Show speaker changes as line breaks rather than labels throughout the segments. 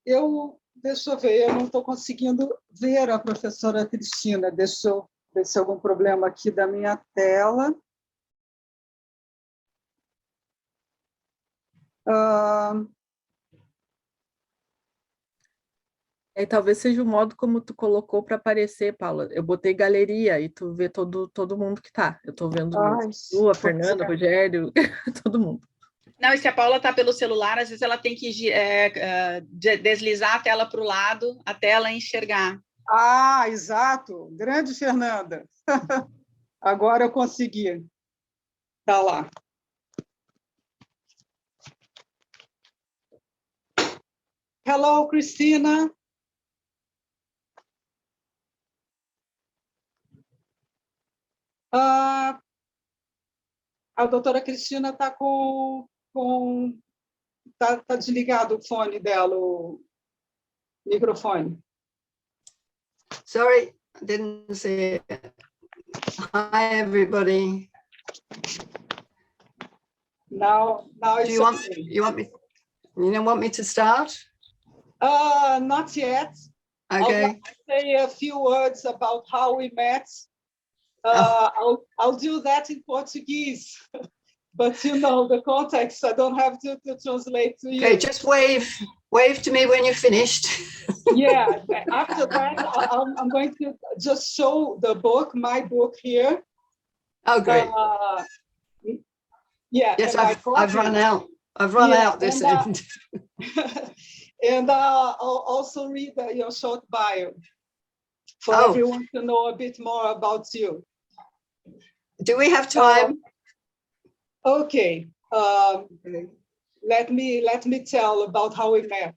Deixa eu ver, eu não estou conseguindo ver a professora Christina. Deixa eu ver se há algum problema aqui da minha tela.
E talvez seja o modo como tu colocou para aparecer, Paula. Eu botei galeria e tu vê todo mundo que tá. Eu estou vendo a Fernanda, o Rogério, todo mundo.
Não, e se a Paula está pelo celular, às vezes ela tem que deslizar a tela para o lado até ela enxergar.
Ah, exato. Grande Fernanda. Agora eu consegui. Tá lá. Hello, Christina. A doutora Christina está tá desligado o fone dela, o microfone.
Sorry, I didn't see it. Hi, everybody.
Now it's
Do you want me to start?
Not yet.
Okay.
I'd like to say a few words about how we met. I'll do that in Portuguese, but the context, I don't have to translate to you.
Okay, just wave to me when you're finished.
Yeah, after that, I'm going to just show the book, my book here.
Oh, great.
Yeah.
Yes, I've run out. I've run out this end.
And I'll also read your short bio for everyone to know a bit more about you.
Do we have time?
Okay. Let me tell about how we met.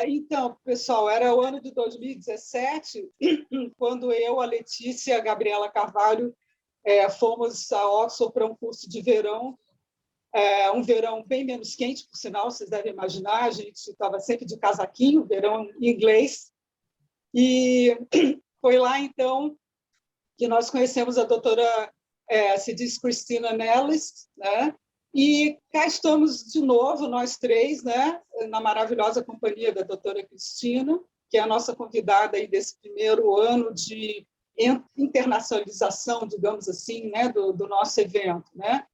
Então, pessoal, era o ano de 2017, quando eu, a Letícia e a Gabriela Carvalho fomos a Oxford para um curso de verão, um verão bem menos quente, por sinal, vocês devem imaginar, a gente estava sempre de casaquinho, verão em inglês, e foi lá, então, que nós conhecemos a doutora, se diz Christina Nellist, né? E cá estamos de novo, nós três, né? Na maravilhosa companhia da doutora Christina, que é a nossa convidada aí desse primeiro ano de internacionalização, digamos assim, né? do nosso evento, né?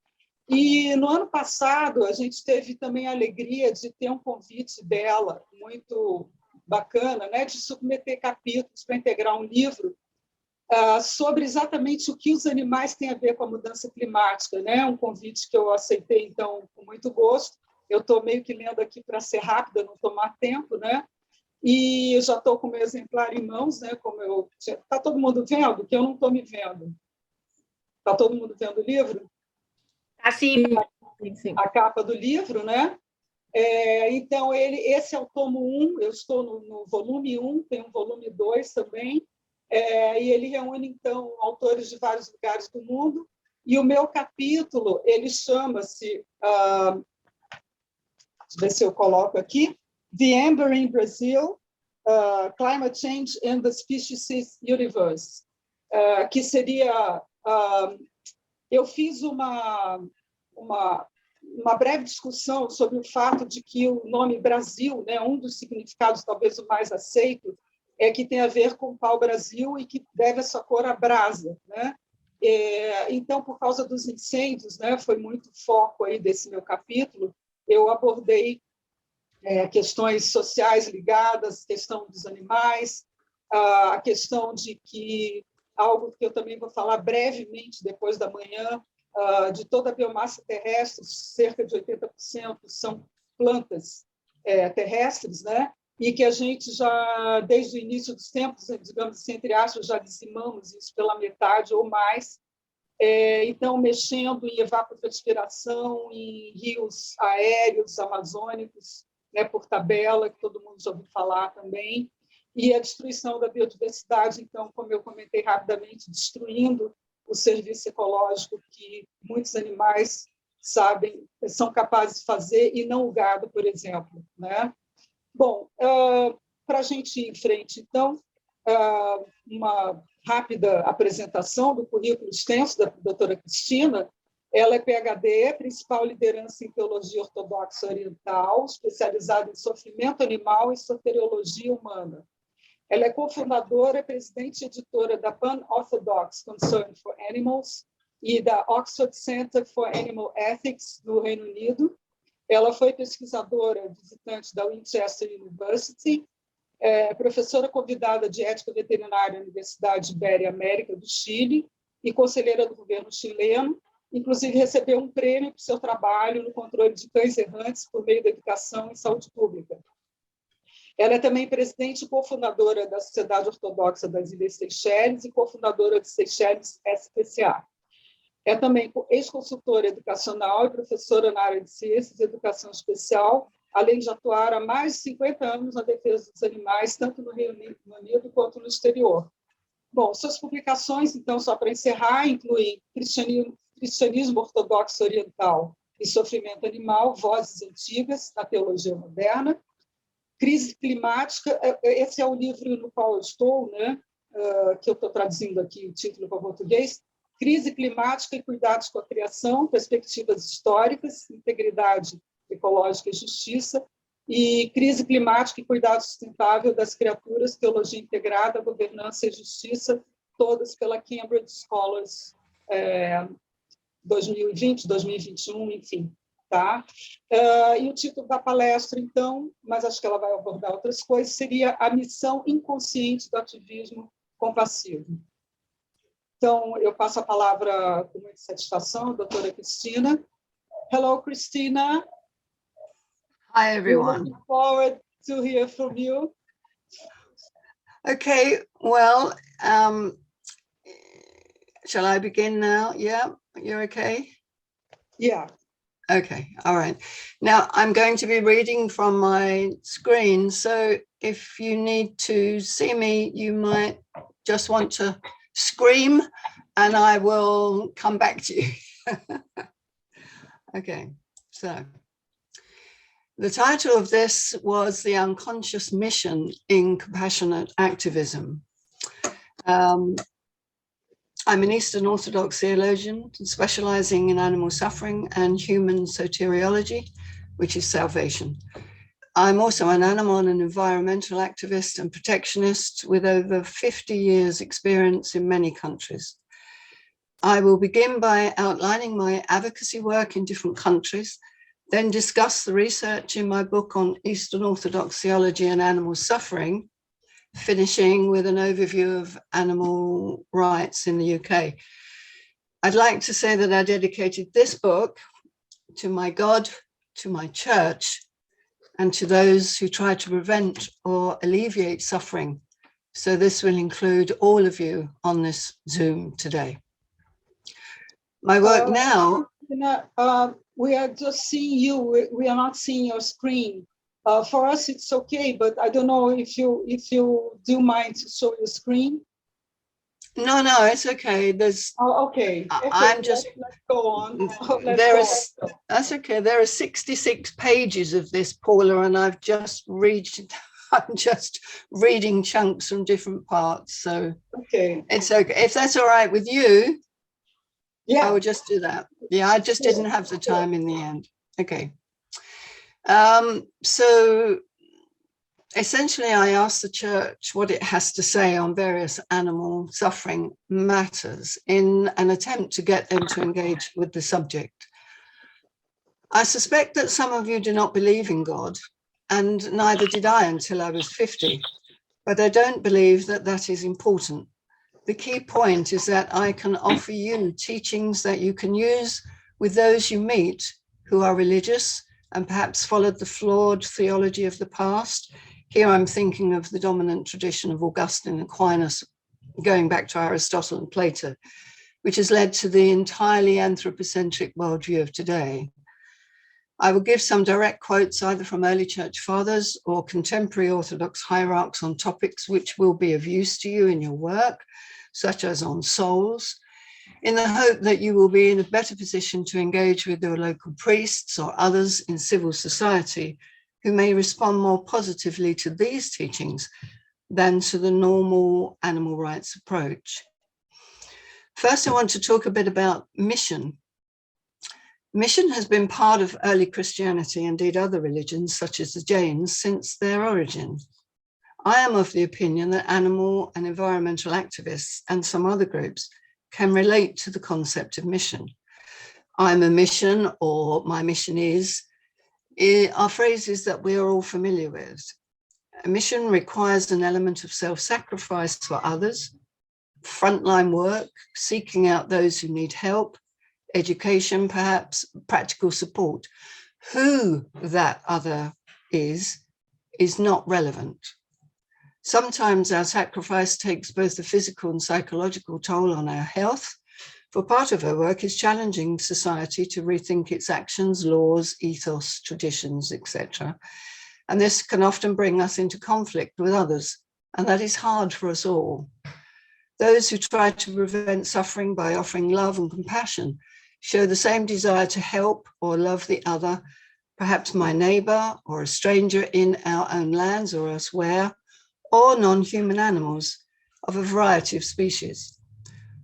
E no ano passado a gente teve também a alegria de ter um convite dela muito bacana, né? De submeter capítulos para integrar um livro sobre exatamente o que os animais têm a ver com a mudança climática, né? Um convite que eu aceitei, então, com muito gosto. Eu estou meio que lendo aqui para ser rápida, não tomar tempo, né? E eu já estou com o meu exemplar em mãos, né? Está todo mundo vendo? Que eu não estou me vendo. Está todo mundo vendo o livro?
Assim,
sim.
A capa do livro, né? Então, esse é o tomo 1, eu estou no volume 1, tem um volume 2 também, e ele reúne, então, autores de vários lugares do mundo, e o meu capítulo, ele chama-se, deixa eu ver se eu coloco aqui, The Amber in Brazil, Climate Change and the Species Universe, que seria... eu fiz uma breve discussão sobre o fato de que o nome Brasil, né, um dos significados talvez o mais aceito, que tem a ver com o pau-brasil e que deve a sua cor à brasa, né? Então, por causa dos incêndios, né, foi muito foco aí desse meu capítulo, eu abordei questões sociais ligadas, questão dos animais, a questão de que, algo que eu também vou falar brevemente depois da manhã, de toda a biomassa terrestre, cerca de 80% são plantas terrestres, né? E que a gente já, desde o início dos tempos, digamos assim, entre aspas, já dizimamos isso pela metade ou mais. Então, mexendo em evapotranspiração, em rios aéreos, amazônicos, né, por tabela, que todo mundo já ouviu falar também, e a destruição da biodiversidade, então, como eu comentei rapidamente, destruindo o serviço ecológico que muitos animais sabem, são capazes de fazer, e não o gado, por exemplo, né? Bom, para a gente ir em frente, então, uma rápida apresentação do currículo extenso da doutora Christina. Ela é PhD, principal liderança em teologia ortodoxa oriental, especializada em sofrimento animal e soteriologia humana. Ela é cofundadora, presidente e editora da Pan-Orthodox Concern for Animals e da Oxford Center for Animal Ethics, no Reino Unido. Ela foi pesquisadora visitante da Winchester University, professora convidada de ética veterinária na Universidade Ibero-América do Chile e conselheira do governo chileno. Inclusive, recebeu um prêmio por seu trabalho no controle de cães errantes por meio da educação em saúde pública. Ela é também presidente e cofundadora da Sociedade Ortodoxa das Ilhas Seychelles e cofundadora de Seychelles SPCA. É também ex-consultora educacional e professora na área de ciências e educação especial, além de atuar há mais de 50 anos na defesa dos animais, tanto no Reino Unido quanto no exterior. Bom, suas publicações, então, só para encerrar, incluem Cristianismo Ortodoxo Oriental e Sofrimento Animal, Vozes Antigas na Teologia Moderna, Crise Climática, esse é o livro no qual eu estou, né, que eu estou traduzindo aqui o título para o português, Crise Climática e Cuidados com a Criação, Perspectivas Históricas, Integridade Ecológica e Justiça, e Crise Climática e Cuidado Sustentável das Criaturas, Teologia Integrada, Governança e Justiça, todas pela Cambridge Scholars 2020, 2021, enfim. Tá? E o título da palestra, então, mas acho que ela vai abordar outras coisas, seria A Missão Inconsciente do Ativismo Compassivo. Então, eu passo a palavra com muita satisfação à doutora Christina. Hello, Christina.
Hi, everyone.
We're looking forward to hear from you.
Okay, well, shall I begin now? Yeah, you're okay?
Yeah.
Okay, all right. Now I'm going to be reading from my screen, so if you need to see me, you might just want to scream and I will come back to you. Okay, so the title of this was The Unconscious Mission in Compassionate Activism. I'm an Eastern Orthodox theologian specializing in animal suffering and human soteriology, which is salvation. I'm also an animal and environmental activist and protectionist with over 50 years experience in many countries. I will begin by outlining my advocacy work in different countries, then discuss the research in my book on Eastern Orthodox theology and animal suffering, finishing with an overview of animal rights in the UK. I'd like to say that I dedicated this book to my God, to my church, and to those who try to prevent or alleviate suffering. So this will include all of you on this Zoom today. My work now...
we are just seeing you. We are not seeing your screen. For us, it's okay, but I don't know if you do mind to show your screen.
No, it's okay. There's.
Okay.
I'm just.
Let's go on.
That's okay. There are 66 pages of this, Paula, and I'm just reading chunks from different parts. So
okay,
it's okay. If that's all right with you,
yeah,
I would just do that. Yeah, I just didn't have the time in the end. Okay. So essentially, I asked the church what it has to say on various animal suffering matters in an attempt to get them to engage with the subject. I suspect that some of you do not believe in God, and neither did I until I was 50, but I don't believe that that is important. The key point is that I can offer you teachings that you can use with those you meet who are religious and perhaps followed the flawed theology of the past. Here I'm thinking of the dominant tradition of Augustine and Aquinas, going back to Aristotle and Plato, which has led to the entirely anthropocentric worldview of today. I will give some direct quotes either from early church fathers or contemporary Orthodox hierarchs on topics which will be of use to you in your work, such as on souls, in the hope that you will be in a better position to engage with your local priests or others in civil society who may respond more positively to these teachings than to the normal animal rights approach. First, I want to talk a bit about mission. Mission has been part of early Christianity, indeed other religions such as the Jains, since their origin. I am of the opinion that animal and environmental activists and some other groups can relate to the concept of mission. I'm a mission, or my mission is, are phrases that we are all familiar with. A mission requires an element of self-sacrifice for others, frontline work, seeking out those who need help, education, perhaps practical support. Who that other is not relevant. Sometimes our sacrifice takes both the physical and psychological toll on our health, for part of our work is challenging society to rethink its actions, laws, ethos, traditions, etc. And this can often bring us into conflict with others, and that is hard for us all. Those who try to prevent suffering by offering love and compassion show the same desire to help or love the other, perhaps my neighbor or a stranger in our own lands or elsewhere, or non-human animals of a variety of species.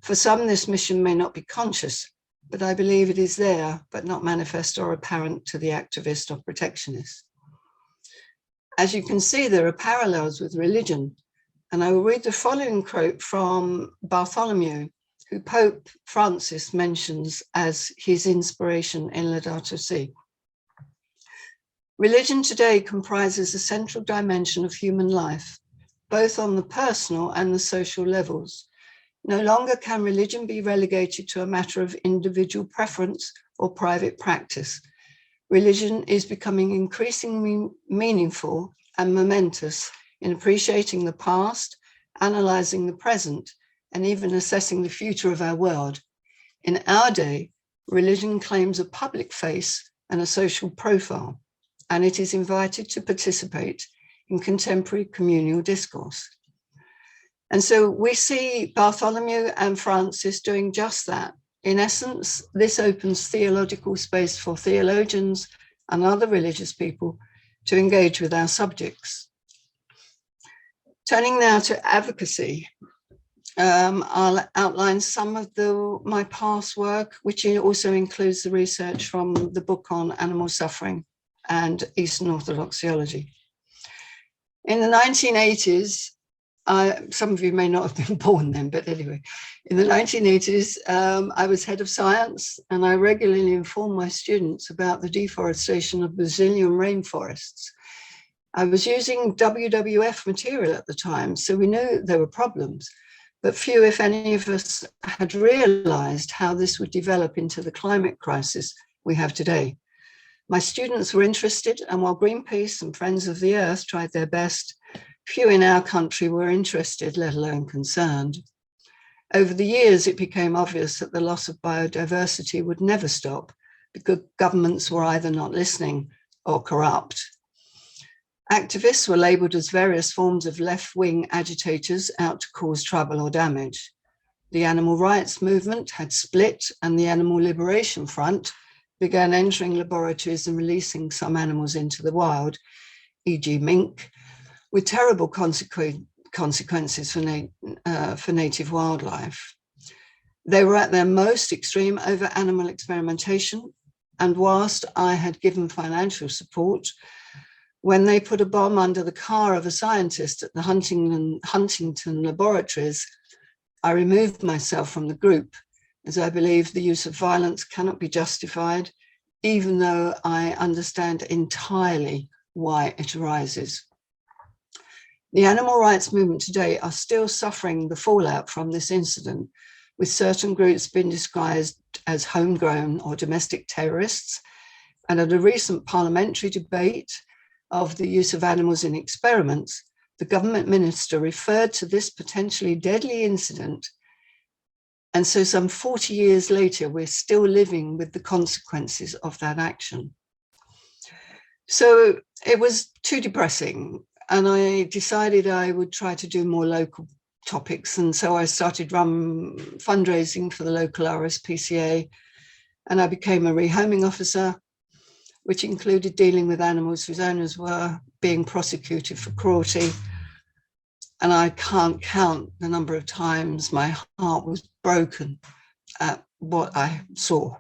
For some, this mission may not be conscious, but I believe it is there, but not manifest or apparent to the activist or protectionist. As you can see, there are parallels with religion, and I will read the following quote from Bartholomew, who Pope Francis mentions as his inspiration in Laudato Si. Religion today comprises a central dimension of human life, both on the personal and the social levels. No longer can religion be relegated to a matter of individual preference or private practice. Religion is becoming increasingly meaningful and momentous in appreciating the past, analyzing the present, and even assessing the future of our world. In our day, religion claims a public face and a social profile, and it is invited to participate in contemporary communal discourse. And so we see Bartholomew and Francis doing just that. In essence, this opens theological space for theologians and other religious people to engage with our subjects. Turning now to advocacy, I'll outline some of my past work, which also includes the research from the book on animal suffering and Eastern Orthodox theology. In the 1980s, some of you may not have been born then, but anyway, in the 1980s, I was head of science, and I regularly informed my students about the deforestation of Brazilian rainforests. I was using WWF material at the time, so we knew there were problems, but few, if any of us, had realized how this would develop into the climate crisis we have today. My students were interested, and while Greenpeace and Friends of the Earth tried their best, few in our country were interested, let alone concerned. Over the years, it became obvious that the loss of biodiversity would never stop because governments were either not listening or corrupt. Activists were labeled as various forms of left-wing agitators out to cause trouble or damage. The animal rights movement had split, and the Animal Liberation Front began entering laboratories and releasing some animals into the wild, e.g. mink, with terrible consequences for native wildlife. They were at their most extreme over animal experimentation, and whilst I had given financial support, when they put a bomb under the car of a scientist at the Huntington laboratories, I removed myself from the group, as I believe the use of violence cannot be justified, even though I understand entirely why it arises. The animal rights movement today are still suffering the fallout from this incident, with certain groups being described as homegrown or domestic terrorists. And at a recent parliamentary debate of the use of animals in experiments, the government minister referred to this potentially deadly incident. And so some 40 years later, we're still living with the consequences of that action. So it was too depressing, and I decided I would try to do more local topics. And so I started fundraising for the local RSPCA, and I became a rehoming officer, which included dealing with animals whose owners were being prosecuted for cruelty. And I can't count the number of times my heart was broken at what I saw.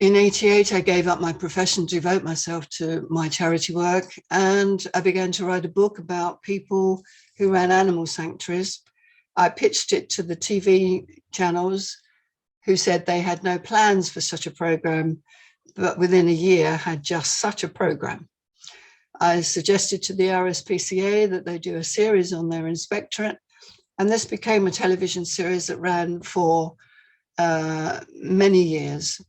In 1988, I gave up my profession to devote myself to my charity work, and I began to write a book about people who ran animal sanctuaries. I pitched it to the TV channels, who said they had no plans for such a program, but within a year had just such a program. I suggested to the RSPCA that they do a series on their inspectorate, and this became a television series that ran for many years.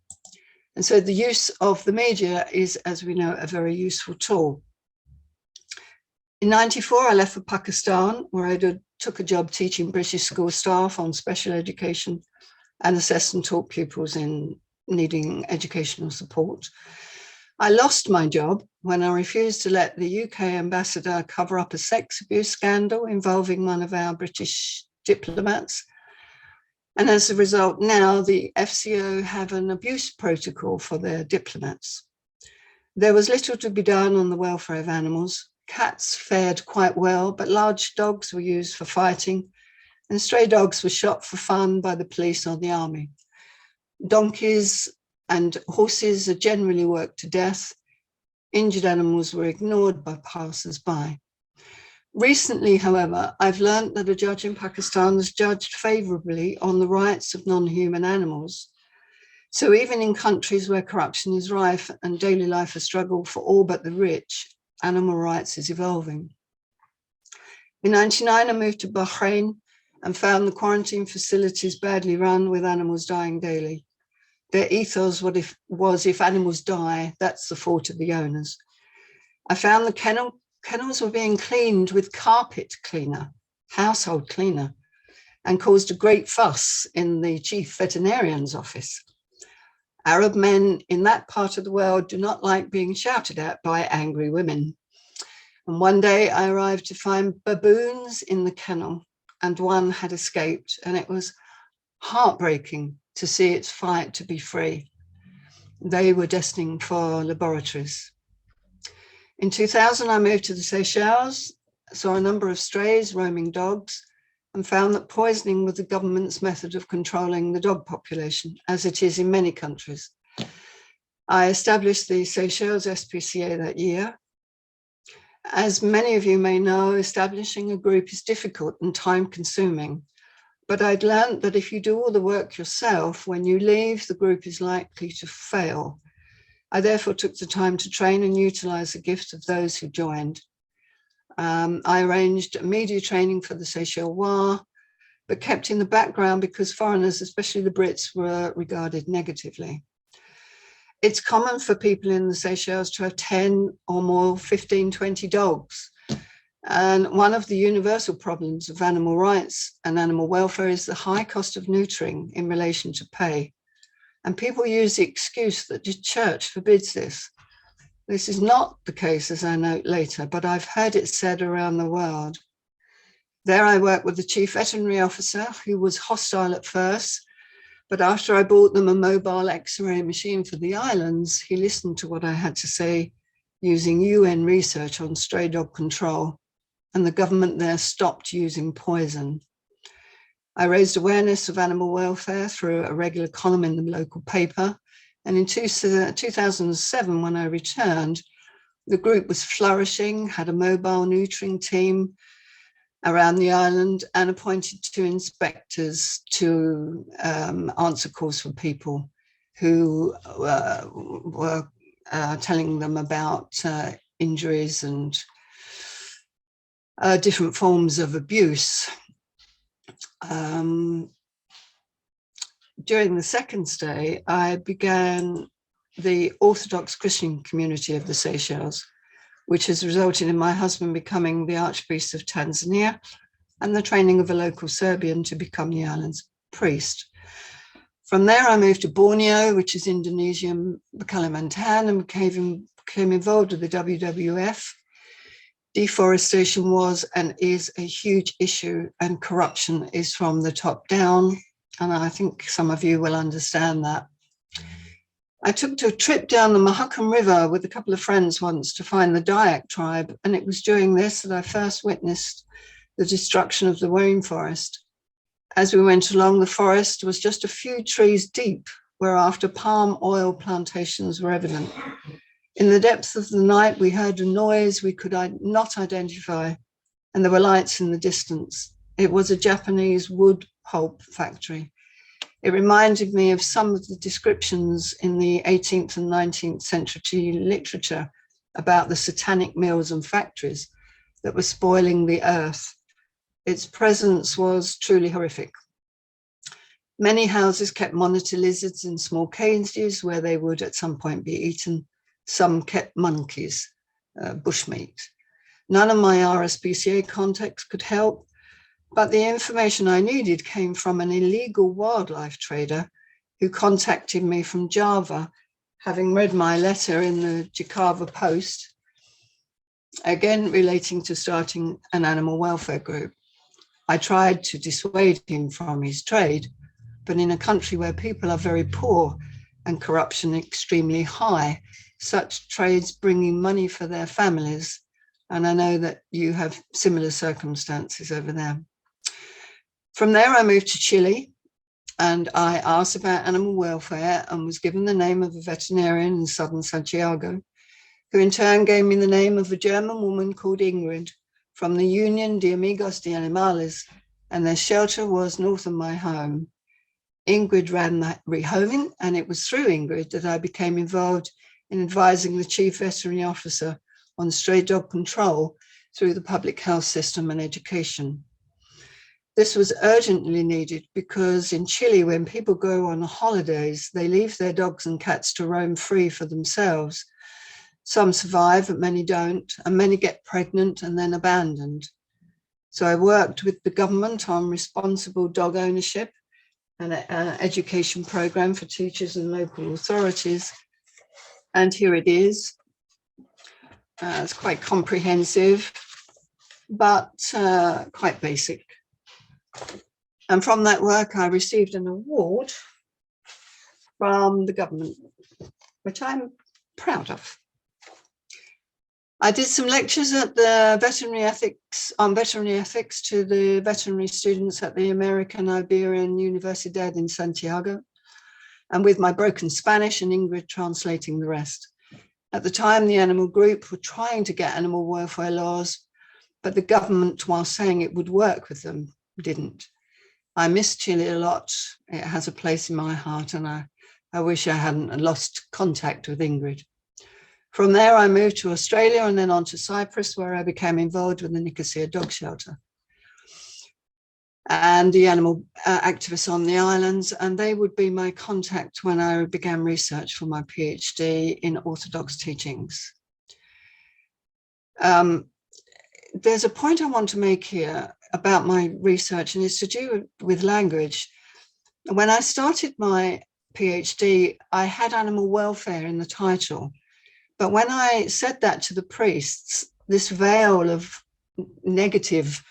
And so the use of the media is, as we know, a very useful tool. In 1994, I left for Pakistan, where I took a job teaching British school staff on special education and assessed and taught pupils in needing educational support. I lost my job when I refused to let the UK ambassador cover up a sex abuse scandal involving one of our British diplomats. And as a result, now the FCO have an abuse protocol for their diplomats. There was little to be done on the welfare of animals. Cats fared quite well, but large dogs were used for fighting, and stray dogs were shot for fun by the police or the army. Donkeys and horses are generally worked to death. Injured animals were ignored by passers-by. Recently, however, I've learned that a judge in Pakistan has judged favorably on the rights of non-human animals. So even in countries where corruption is rife and daily life a struggle for all but the rich, animal rights is evolving. In 1999, I moved to Bahrain and found the quarantine facilities badly run with animals dying daily. Their ethos was if animals die, that's the fault of the owners. I found the kennels were being cleaned with carpet cleaner, household cleaner, and caused a great fuss in the chief veterinarian's office. Arab men in that part of the world do not like being shouted at by angry women. And one day I arrived to find baboons in the kennel, and one had escaped, and it was heartbreaking to see its fight to be free. They were destined for laboratories. In 2000, I moved to the Seychelles, saw a number of strays, roaming dogs, and found that poisoning was the government's method of controlling the dog population, as it is in many countries. I established the Seychelles SPCA that year. As many of you may know, establishing a group is difficult and time-consuming, but I'd learned that if you do all the work yourself, when you leave, the group is likely to fail. I therefore took the time to train and utilize the gift of those who joined. I arranged media training for the Seychellois, but kept in the background because foreigners, especially the Brits, were regarded negatively. It's common for people in the Seychelles to have 10 or more, 15, 20 dogs. And one of the universal problems of animal rights and animal welfare is the high cost of neutering in relation to pay. And people use the excuse that the church forbids this. This is not the case, as I note later, but I've heard it said around the world. There I worked with the chief veterinary officer, who was hostile at first, but after I bought them a mobile X-ray machine for the islands, he listened to what I had to say using UN research on stray dog control, and the government there stopped using poison. I raised awareness of animal welfare through a regular column in the local paper. And in 2007, when I returned, the group was flourishing, had a mobile neutering team around the island, and appointed 2 inspectors to answer calls from people who were telling them about injuries and different forms of abuse. During the second stay, I began the Orthodox Christian community of the Seychelles, which has resulted in my husband becoming the Archpriest of Tanzania and the training of a local Serbian to become the island's priest. From there, I moved to Borneo, which is Indonesian, Kalimantan, and became involved with the WWF. Deforestation was and is a huge issue, and corruption is from the top down. And I think some of you will understand that. I took a trip down the Mahakam River with a couple of friends once to find the Dayak tribe. And it was during this that I first witnessed the destruction of the rainforest. As we went along, the forest was just a few trees deep whereafter palm oil plantations were evident. In the depths of the night, we heard a noise we could not identify, and there were lights in the distance. It was a Japanese wood pulp factory. It reminded me of some of the descriptions in the 18th and 19th century literature about the satanic mills and factories that were spoiling the earth. Its presence was truly horrific. Many houses kept monitor lizards in small cages where they would at some point be eaten. Some kept monkeys, bushmeat. None of my RSPCA contacts could help, but the information I needed came from an illegal wildlife trader who contacted me from Java, having read my letter in the Jakarta Post, again relating to starting an animal welfare group. I tried to dissuade him from his trade, but in a country where people are very poor and corruption extremely high, such trades bring in money for their families. And I know that you have similar circumstances over there. From there, I moved to Chile and I asked about animal welfare and was given the name of a veterinarian in southern Santiago, who in turn gave me the name of a German woman called Ingrid from the Union de Amigos de Animales, and their shelter was north of my home. Ingrid ran that rehoming, and it was through Ingrid that I became involved in advising the chief veterinary officer on stray dog control through the public health system and education. This was urgently needed because in Chile, when people go on holidays, they leave their dogs and cats to roam free for themselves. Some survive, but many don't, and many get pregnant and then abandoned. So I worked with the government on responsible dog ownership and an education program for teachers and local authorities. And here it is. It's quite comprehensive, but quite basic. And from that work, I received an award from the government, which I'm proud of. I did some lectures at the veterinary ethics to the veterinary students at the American Iberian Universidad in Santiago, and with my broken Spanish and Ingrid translating the rest. At the time, the animal group were trying to get animal welfare laws, but the government, while saying it would work with them, didn't. I miss Chile a lot. It has a place in my heart, and I wish I hadn't lost contact with Ingrid. From there, I moved to Australia and then on to Cyprus, where I became involved with the Nicosia dog shelter and the animal activists on the islands, and they would be my contact when I began research for my PhD in orthodox teachings. There's a point I want to make here about my research, and it's to do with language. When I started my PhD, I had animal welfare in the title, but when I said that to the priests, this veil of negativity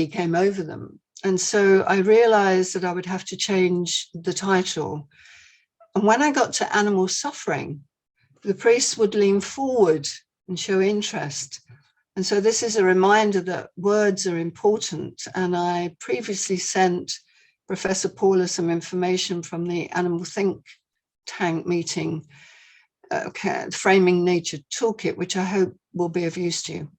came over them. And so I realized that I would have to change the title. And when I got to animal suffering, the priests would lean forward and show interest. And so this is a reminder that words are important. And I previously sent Professor Paula some information from the Animal Think Tank meeting, Framing Nature Toolkit, which I hope will be of use to you.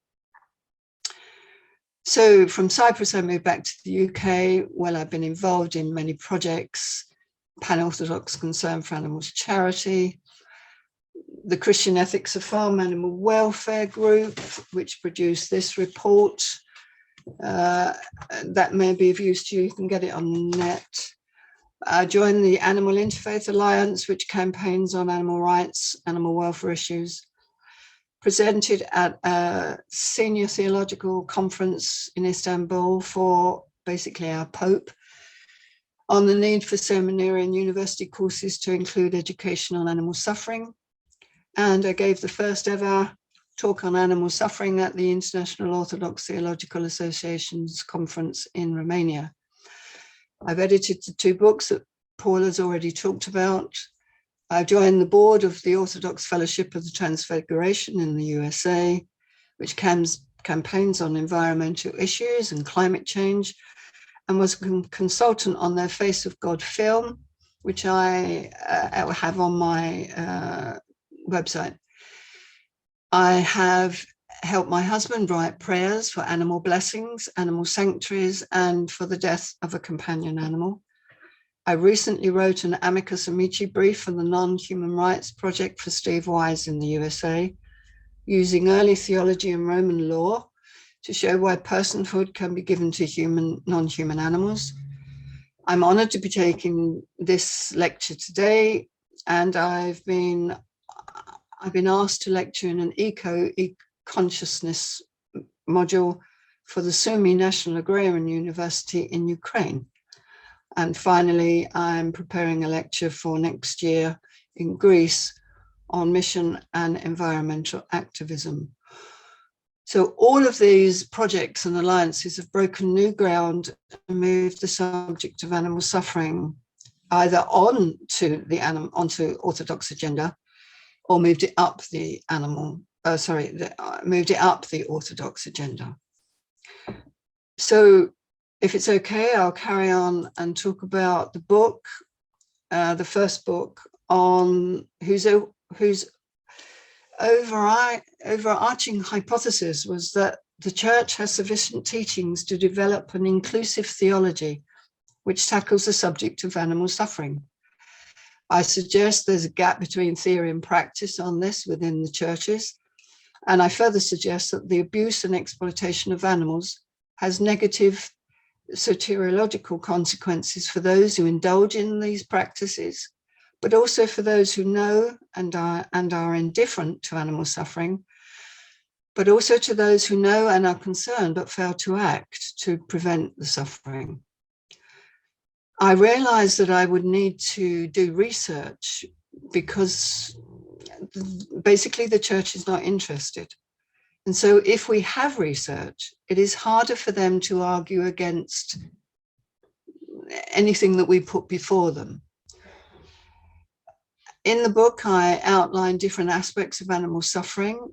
So from Cyprus, I moved back to the UK, where I've been involved in many projects, Pan-Orthodox Concern for Animals Charity, the Christian Ethics of Farm Animal Welfare Group, which produced this report. That may be of use to you. You can get it on the net. I joined the Animal Interfaith Alliance, which campaigns on animal rights, animal welfare issues. Presented at a senior theological conference in Istanbul for basically our Pope on the need for seminary and university courses to include education on animal suffering. And I gave the first ever talk on animal suffering at the International Orthodox Theological Association's conference in Romania. I've edited the 2 books that Paula's already talked about. I joined the board of the Orthodox Fellowship of the Transfiguration in the USA, which campaigns on environmental issues and climate change, and was a consultant on their Face of God film which I have on my website. I have helped my husband write prayers for animal blessings, animal sanctuaries, and for the death of a companion animal. I recently wrote an amicus amici brief for the Non-Human Rights Project for Steve Wise in the USA, using early theology and Roman law to show why personhood can be given to non-human animals. I'm honored to be taking this lecture today, and I've been asked to lecture in an eco-consciousness module for the Sumy National Agrarian University in Ukraine. And finally, I'm preparing a lecture for next year in Greece on mission and environmental activism. So all of these projects and alliances have broken new ground and moved the subject of animal suffering either onto orthodox agenda, or moved it up the orthodox agenda. So if it's okay, I'll carry on and talk about the book, the first book, on whose overarching hypothesis was that the church has sufficient teachings to develop an inclusive theology which tackles the subject of animal suffering. I suggest there's a gap between theory and practice on this within the churches, and I further suggest that the abuse and exploitation of animals has negative soteriological consequences for those who indulge in these practices, but also for those who know and are indifferent to animal suffering, but also to those who know and are concerned but fail to act to prevent the suffering. I realized that I would need to do research because basically the church is not interested. And so if we have research, it is harder for them to argue against anything that we put before them. In the book, I outline different aspects of animal suffering.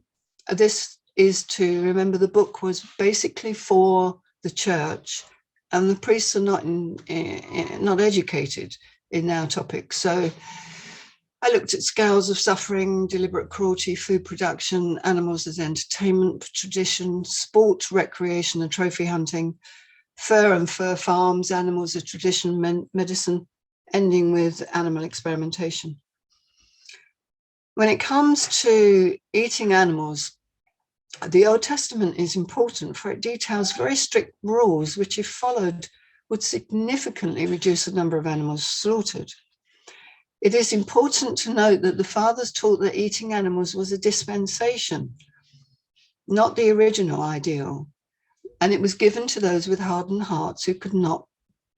This is to remember the book was basically for the church, and the priests are not educated in our topic. So I looked at scales of suffering, deliberate cruelty, food production, animals as entertainment, tradition, sport, recreation and trophy hunting, fur and fur farms, animals as tradition, medicine, ending with animal experimentation. When it comes to eating animals, the Old Testament is important, for it details very strict rules which, if followed, would significantly reduce the number of animals slaughtered. It is important to note that the fathers taught that eating animals was a dispensation, not the original ideal, and it was given to those with hardened hearts who could not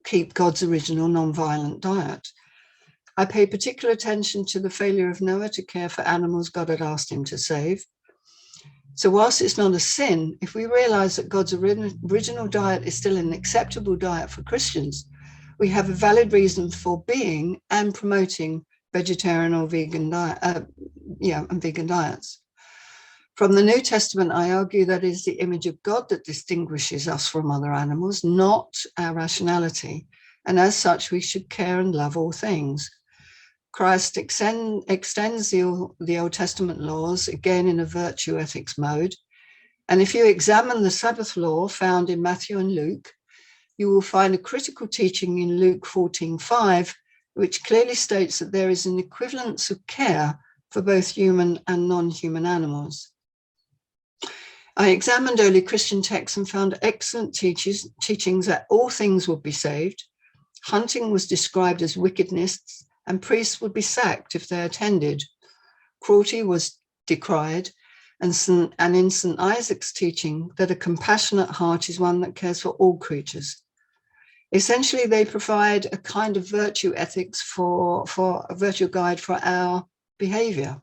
keep God's original non-violent diet. I pay particular attention to the failure of Noah to care for animals God had asked him to save. So whilst it's not a sin, if we realize that God's original diet is still an acceptable diet for Christians, we have a valid reason for being and promoting vegetarian or vegan diet, and vegan diets. From the New Testament, I argue that it is the image of God that distinguishes us from other animals, not our rationality. And as such, we should care and love all things. Christ extends the Old Testament laws, again in a virtue ethics mode. And if you examine the Sabbath law found in Matthew and Luke, you will find a critical teaching in Luke 14:5, which clearly states that there is an equivalence of care for both human and non-human animals. I examined early Christian texts and found excellent teachings that all things would be saved. Hunting was described as wickedness, and priests would be sacked if they attended. Cruelty was decried, and in St. Isaac's teaching that a compassionate heart is one that cares for all creatures. Essentially, they provide a kind of virtue ethics for a virtue guide for our behavior.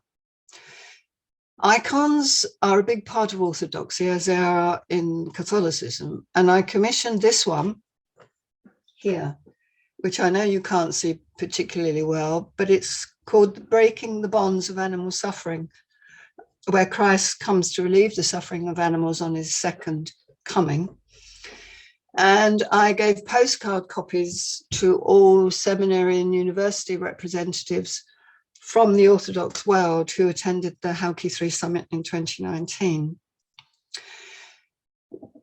Icons are a big part of Orthodoxy, as they are in Catholicism, and I commissioned this one here, which I know you can't see particularly well, but it's called Breaking the Bonds of Animal Suffering, where Christ comes to relieve the suffering of animals on his second coming. And I gave postcard copies to all seminary and university representatives from the Orthodox world who attended the Halki 3 Summit in 2019.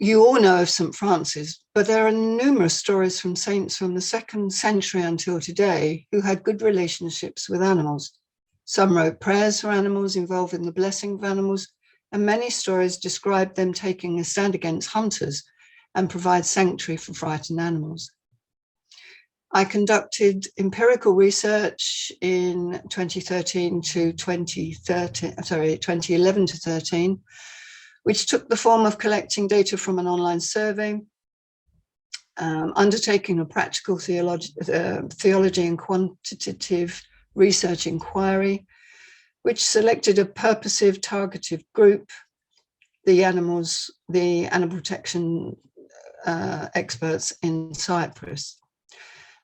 You all know of St. Francis, but there are numerous stories from saints from the 2nd century until today who had good relationships with animals. Some wrote prayers for animals involving the blessing of animals, and many stories describe them taking a stand against hunters and provide sanctuary for frightened animals. I conducted empirical research in 2011 to 13, which took the form of collecting data from an online survey, undertaking a practical theology and quantitative research inquiry, which selected a purposive targeted group, the animal protection experts in Cyprus.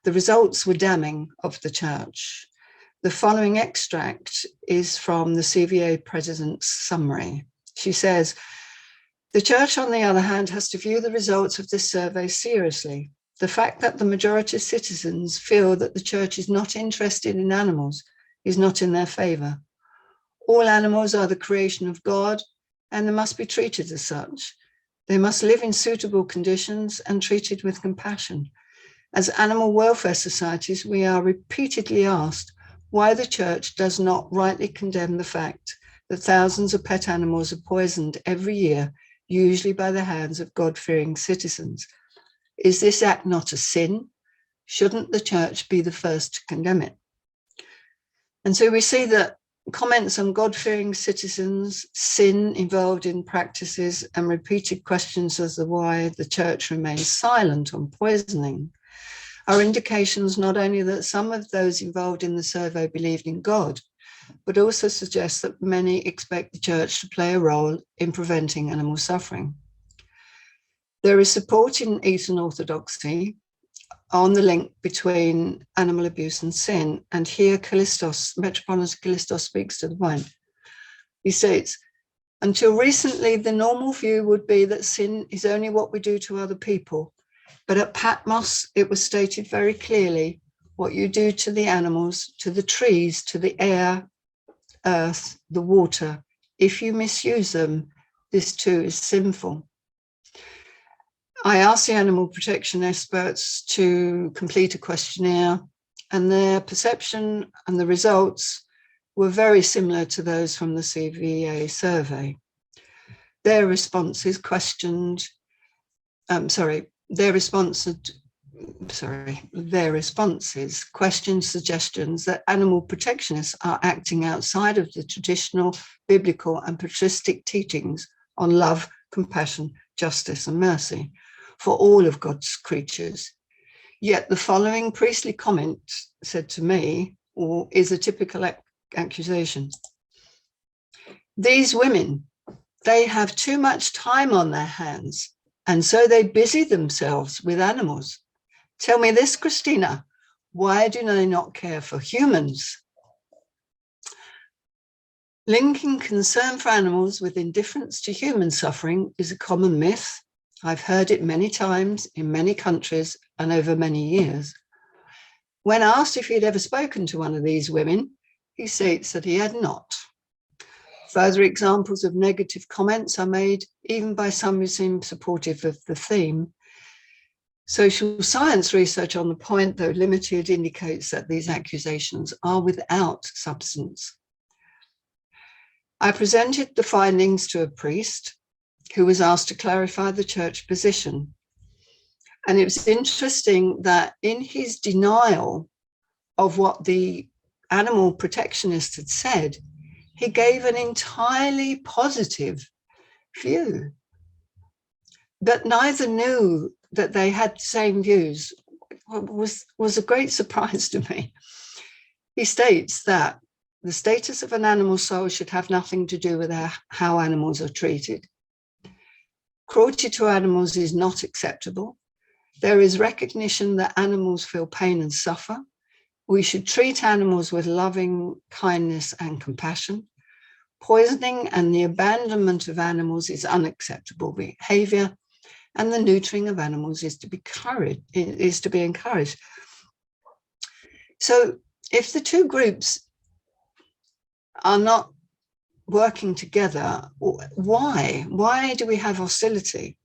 The results were damning of the church. The following extract is from the CVA president's summary. She says, "The church, on the other hand, has to view the results of this survey seriously. The fact that the majority of citizens feel that the church is not interested in animals is not in their favor. All animals are the creation of God, and they must be treated as such. They must live in suitable conditions and treated with compassion. As animal welfare societies, we are repeatedly asked why the church does not rightly condemn the fact that thousands of pet animals are poisoned every year, usually by the hands of God-fearing citizens. Is this act not a sin? Shouldn't the church be the first to condemn it?" And so we see that comments on God-fearing citizens, sin involved in practices, and repeated questions as to why the church remains silent on poisoning are indications not only that some of those involved in the survey believed in God, but also suggest that many expect the church to play a role in preventing animal suffering. There is support in Eastern Orthodoxy on the link between animal abuse and sin, and here Metropolitan Callistos speaks to the point. He states, "Until recently, the normal view would be that sin is only what we do to other people, but at Patmos, it was stated very clearly what you do to the animals, to the trees, to the air, earth, the water. If you misuse them, this too is sinful." I asked the animal protection experts to complete a questionnaire, and their perception and the results were very similar to those from the CVA survey. Their responses questioned, their responses questioned suggestions that animal protectionists are acting outside of the traditional biblical and patristic teachings on love, compassion, justice, and mercy for all of God's creatures. Yet the following priestly comment said to me, or is a typical accusation. "These women, they have too much time on their hands, and so they busy themselves with animals. Tell me this, Christina, why do they not care for humans?" Linking concern for animals with indifference to human suffering is a common myth. I've heard it many times in many countries and over many years. When asked if he'd ever spoken to one of these women, he states that he had not. Further examples of negative comments are made even by some who seem supportive of the theme. Social science research on the point, though limited, indicates that these accusations are without substance. I presented the findings to a priest who was asked to clarify the church position. And it was interesting that in his denial of what the animal protectionist had said, he gave an entirely positive view. But neither knew that they had the same views. Was a great surprise to me. He states that the status of an animal soul should have nothing to do with how animals are treated. Cruelty to animals is not acceptable. There is recognition that animals feel pain and suffer. We should treat animals with loving kindness and compassion. Poisoning and the abandonment of animals is unacceptable behavior, and the neutering of animals is to be encouraged. So if the two groups are not working together, why do we have hostility?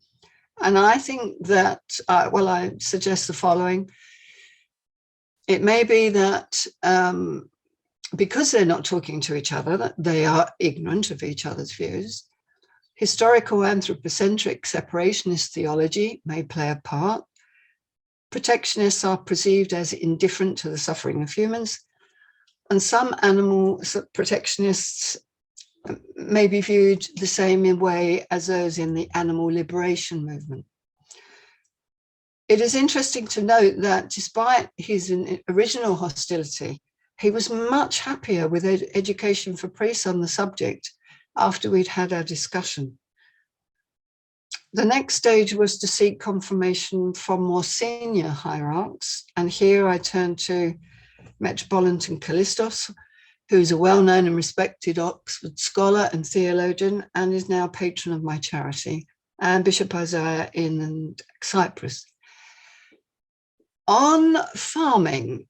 And I think that, well, I suggest the following. It may be that because they're not talking to each other, that they are ignorant of each other's views. Historical anthropocentric separationist theology may play a part. Protectionists are perceived as indifferent to the suffering of humans, and some animal protectionists may be viewed the same way as those in the animal liberation movement. It is interesting to note that despite his original hostility, he was much happier with education for priests on the subject after we'd had our discussion. The next stage was to seek confirmation from more senior hierarchs, and here I turn to Metropolitan Callistos, who's a well-known and respected Oxford scholar and theologian, and is now patron of my charity, and Bishop Isaiah in Cyprus. On farming,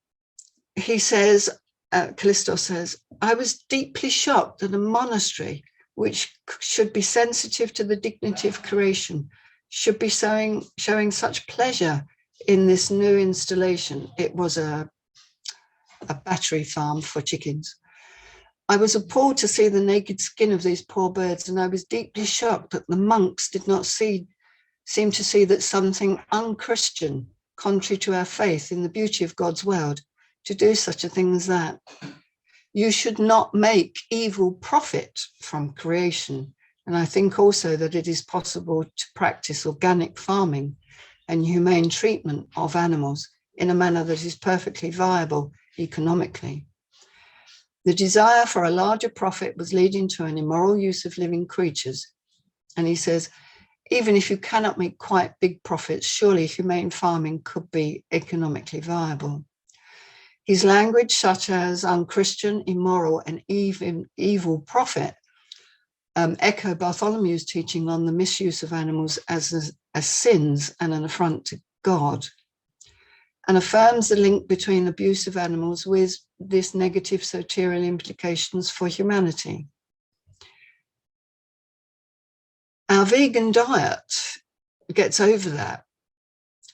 he says, Callistos says, I was deeply shocked that a monastery, which should be sensitive to the dignity of creation, should be showing such pleasure in this new installation. It was a battery farm for chickens. I was appalled to see the naked skin of these poor birds, and I was deeply shocked that the monks did not seem to see that something unchristian, contrary to our faith in the beauty of God's world, to do such a thing as that. You should not make evil profit from creation. And I think also that it is possible to practice organic farming and humane treatment of animals in a manner that is perfectly viable economically. The desire for a larger profit was leading to an immoral use of living creatures. And he says, even if you cannot make quite big profits, surely humane farming could be economically viable. His language, such as unchristian, immoral, and even evil profit, echo Bartholomew's teaching on the misuse of animals as sins and an affront to God, and affirms the link between abuse of animals with this negative soterial implications for humanity. Our vegan diet gets over that,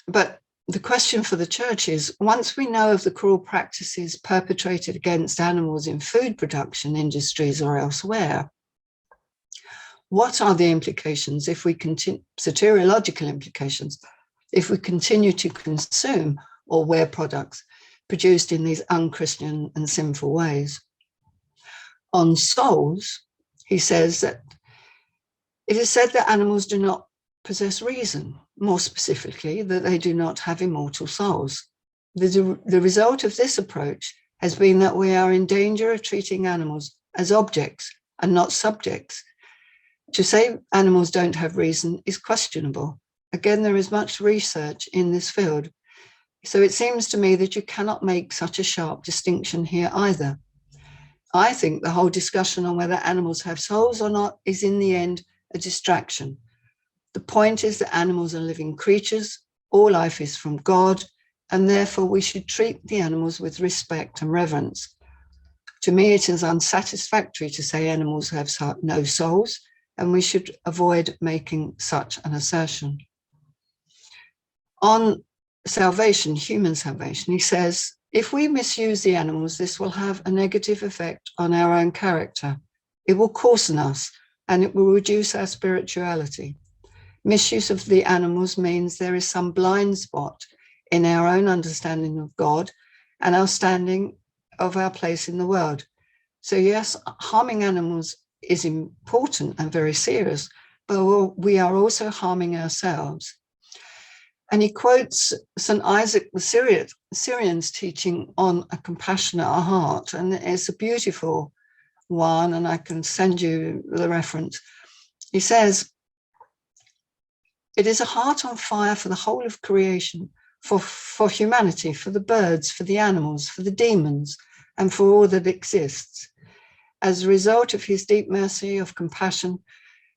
but the question for the church is, once we know of the cruel practices perpetrated against animals in food production industries or elsewhere, what are the implications if we continue, soteriological implications, if we continue to consume or wear products produced in these unchristian and sinful ways? On souls, he says that it is said that animals do not possess reason, more specifically, that they do not have immortal souls. The result of this approach has been that we are in danger of treating animals as objects and not subjects. To say animals don't have reason is questionable. Again, there is much research in this field. So it seems to me that you cannot make such a sharp distinction here either. I think the whole discussion on whether animals have souls or not is in the end a distraction. The point is that animals are living creatures, all life is from God, and therefore we should treat the animals with respect and reverence. To me, it is unsatisfactory to say animals have no souls, and we should avoid making such an assertion. On salvation, human salvation, he says, if we misuse the animals, this will have a negative effect on our own character. It will coarsen us, and it will reduce our spirituality. Misuse of the animals means there is some blind spot in our own understanding of God and our standing of our place in the world. So yes, harming animals is important and very serious, but we are also harming ourselves. And he quotes St. Isaac the Syrian's teaching on a compassionate heart, and it's a beautiful one, and I can send you the reference. He says, it is a heart on fire for the whole of creation, for humanity, for the birds, for the animals, for the demons, and for all that exists. As a result of his deep mercy of compassion,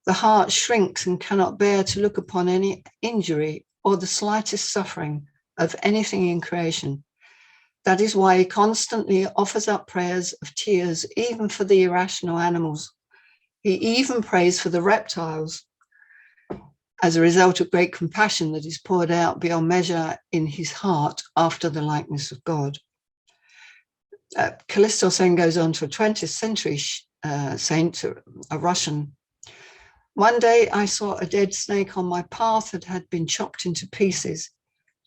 The heart shrinks and cannot bear to look upon any injury or the slightest suffering of anything in creation. That is why he constantly offers up prayers of tears, even for the irrational animals. He even prays for the reptiles as a result of great compassion that is poured out beyond measure in his heart after the likeness of God. Callistos then goes on to a 20th century saint, a Russian. One day I saw a dead snake on my path that had been chopped into pieces.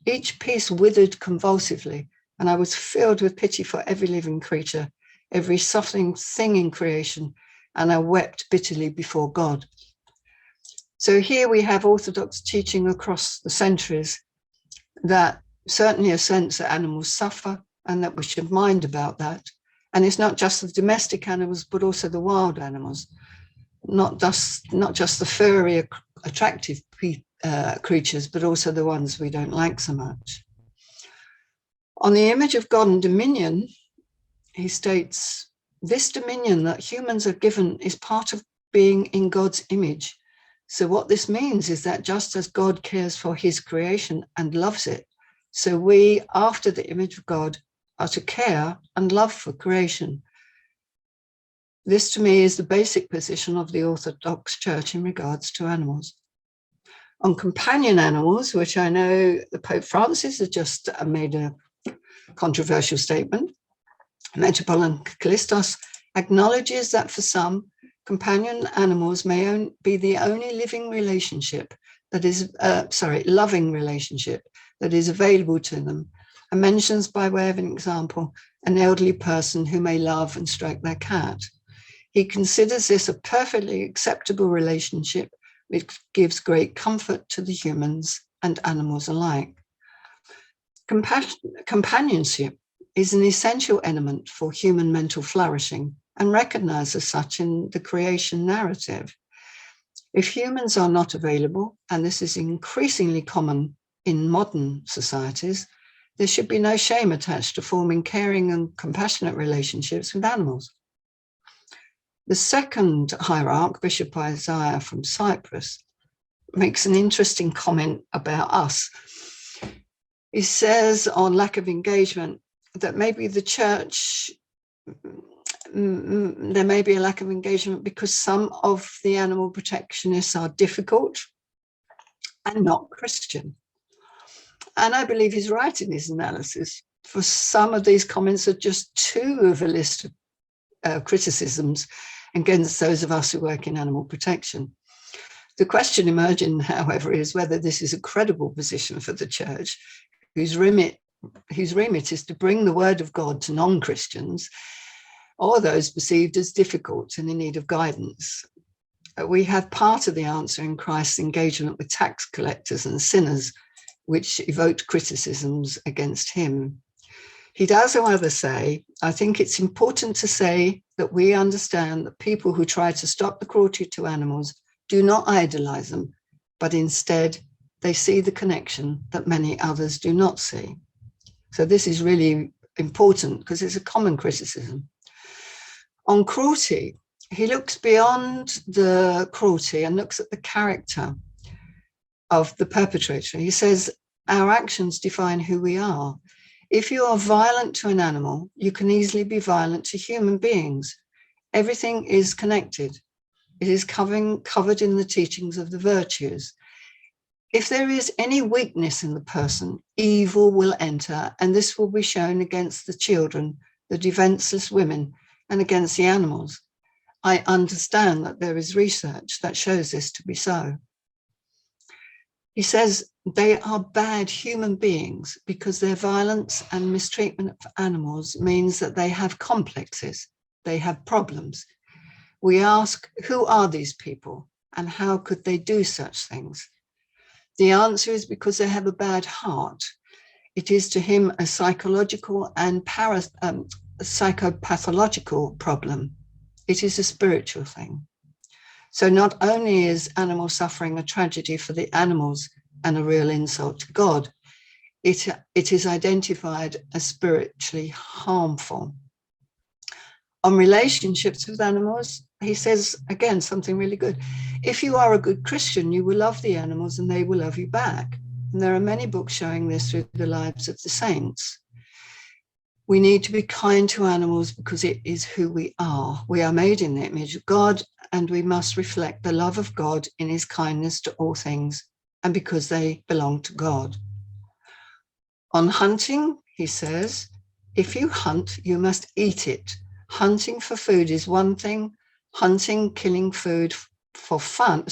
Each piece withered convulsively, and I was filled with pity for every living creature, every suffering thing in creation, and I wept bitterly before God. So here we have Orthodox teaching across the centuries that certainly a sense that animals suffer and that we should mind about that. And it's not just the domestic animals, but also the wild animals, not just the furry, attractive creatures, but also the ones we don't like so much. On the image of God and dominion, he states, this dominion that humans are given is part of being in God's image. So what this means is that just as God cares for his creation and loves it, so we, after the image of God, are to care and love for creation. This, to me, is the basic position of the Orthodox Church in regards to animals. On companion animals, which I know the Pope Francis has just made a controversial statement, Metropolitan Callistos acknowledges that for some, companion animals may be the only living relationship that is, loving relationship that is available to them, and mentions, by way of an example, an elderly person who may love and stroke their cat. He considers this a perfectly acceptable relationship which gives great comfort to the humans and animals alike. Companionship is an essential element for human mental flourishing and recognized as such in the creation narrative. If humans are not available, and this is increasingly common in modern societies, there should be no shame attached to forming caring and compassionate relationships with animals. The second hierarch, Bishop Isaiah from Cyprus, makes an interesting comment about us. He says on lack of engagement that maybe the church, there may be a lack of engagement because some of the animal protectionists are difficult and not Christian. And I believe he's right in his analysis. For some of these comments are just two of a list of criticisms against those of us who work in animal protection. The question emerging, however, is whether this is a credible position for the church, whose remit is to bring the word of God to non-Christians or those perceived as difficult and in need of guidance. We have part of the answer in Christ's engagement with tax collectors and sinners, which evoked criticisms against him. He does, however, say, I think it's important to say that we understand that people who try to stop the cruelty to animals do not idolize them, but instead they see the connection that many others do not see. So this is really important because it's a common criticism. On cruelty, he looks beyond the cruelty and looks at the character of the perpetrator. He says, our actions define who we are. If you are violent to an animal, you can easily be violent to human beings. Everything is connected. It is covered in the teachings of the virtues. If there is any weakness in the person, evil will enter, and this will be shown against the children, the defenseless women, and against the animals. I understand that there is research that shows this to be so. He says they are bad human beings because their violence and mistreatment of animals means that they have complexes, they have problems. We ask, who are these people and how could they do such things? The answer is because they have a bad heart. It is to him a psychological and psychopathological problem. It is a spiritual thing. So not only is animal suffering a tragedy for the animals and a real insult to God, it is identified as spiritually harmful. On relationships with animals, he says, again, something really good. If you are a good Christian, you will love the animals and they will love you back. And there are many books showing this through the lives of the saints. We need to be kind to animals because it is who we are. We are made in the image of God, and we must reflect the love of God in his kindness to all things, and because they belong to God. On hunting, he says, if you hunt, you must eat it. Hunting for food is one thing. Hunting for fun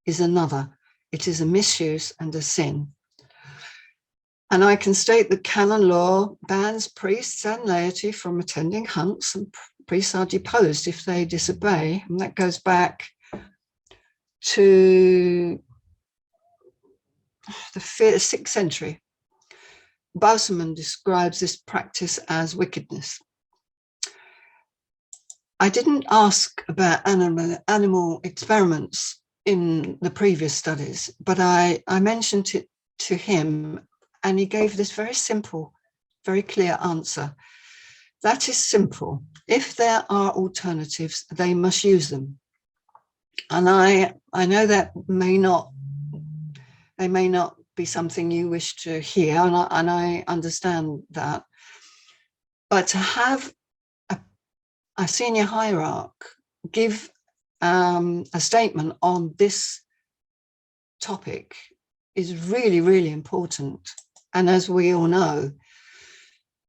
is another. It is a misuse and a sin. And I can state that canon law bans priests and laity from attending hunts, and priests are deposed if they disobey. And that goes back to the 6th century. Bausermann describes this practice as wickedness. I didn't ask about animal experiments in the previous studies, but I mentioned it to him, and he gave this very simple, very clear answer. That is simple. If there are alternatives, they must use them. And I know that may not be something you wish to hear, and I understand that. But to have a senior hierarch give a statement on this topic is really, really important. And as we all know,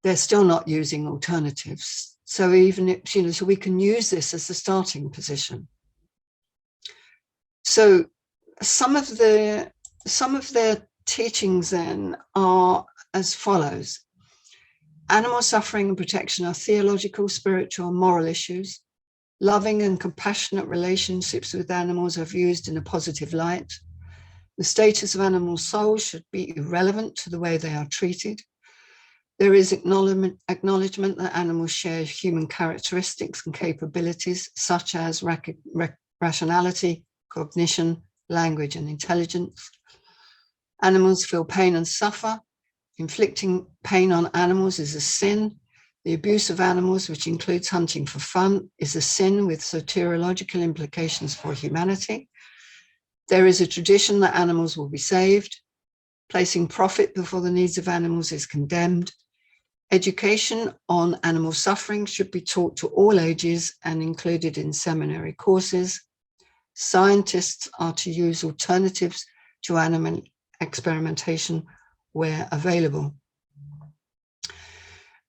they're still not using alternatives. So even if, so we can use this as a starting position. So some of their teachings then are as follows. Animal suffering and protection are theological, spiritual, and moral issues. Loving and compassionate relationships with animals are viewed in a positive light. The status of animal souls should be irrelevant to the way they are treated. There is acknowledgement that animals share human characteristics and capabilities, such as rationality, cognition, language, and intelligence. Animals feel pain and suffer. Inflicting pain on animals is a sin. The abuse of animals, which includes hunting for fun, is a sin with soteriological implications for humanity. There is a tradition that animals will be saved. Placing profit before the needs of animals is condemned. Education on animal suffering should be taught to all ages and included in seminary courses. Scientists are to use alternatives to animal experimentation where available.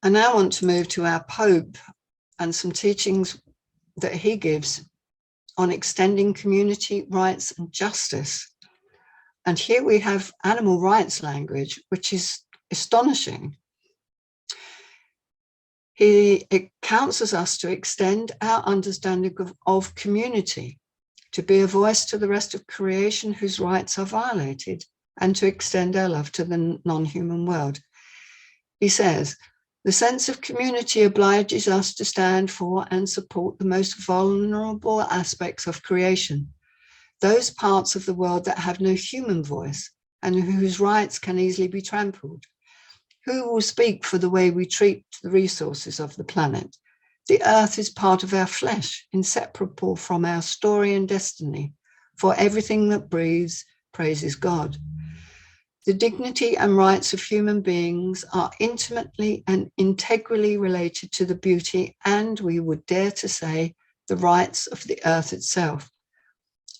I now want to move to our Pope and some teachings that he gives on extending community rights and justice. And here we have animal rights language, which is astonishing. It counsels us to extend our understanding of community, to be a voice to the rest of creation whose rights are violated, and to extend our love to the non-human world. He says, the sense of community obliges us to stand for and support the most vulnerable aspects of creation, those parts of the world that have no human voice and whose rights can easily be trampled. Who will speak for the way we treat the resources of the planet? The earth is part of our flesh, inseparable from our story and destiny, for everything that breathes praises God. The dignity and rights of human beings are intimately and integrally related to the beauty, and we would dare to say, the rights of the earth itself.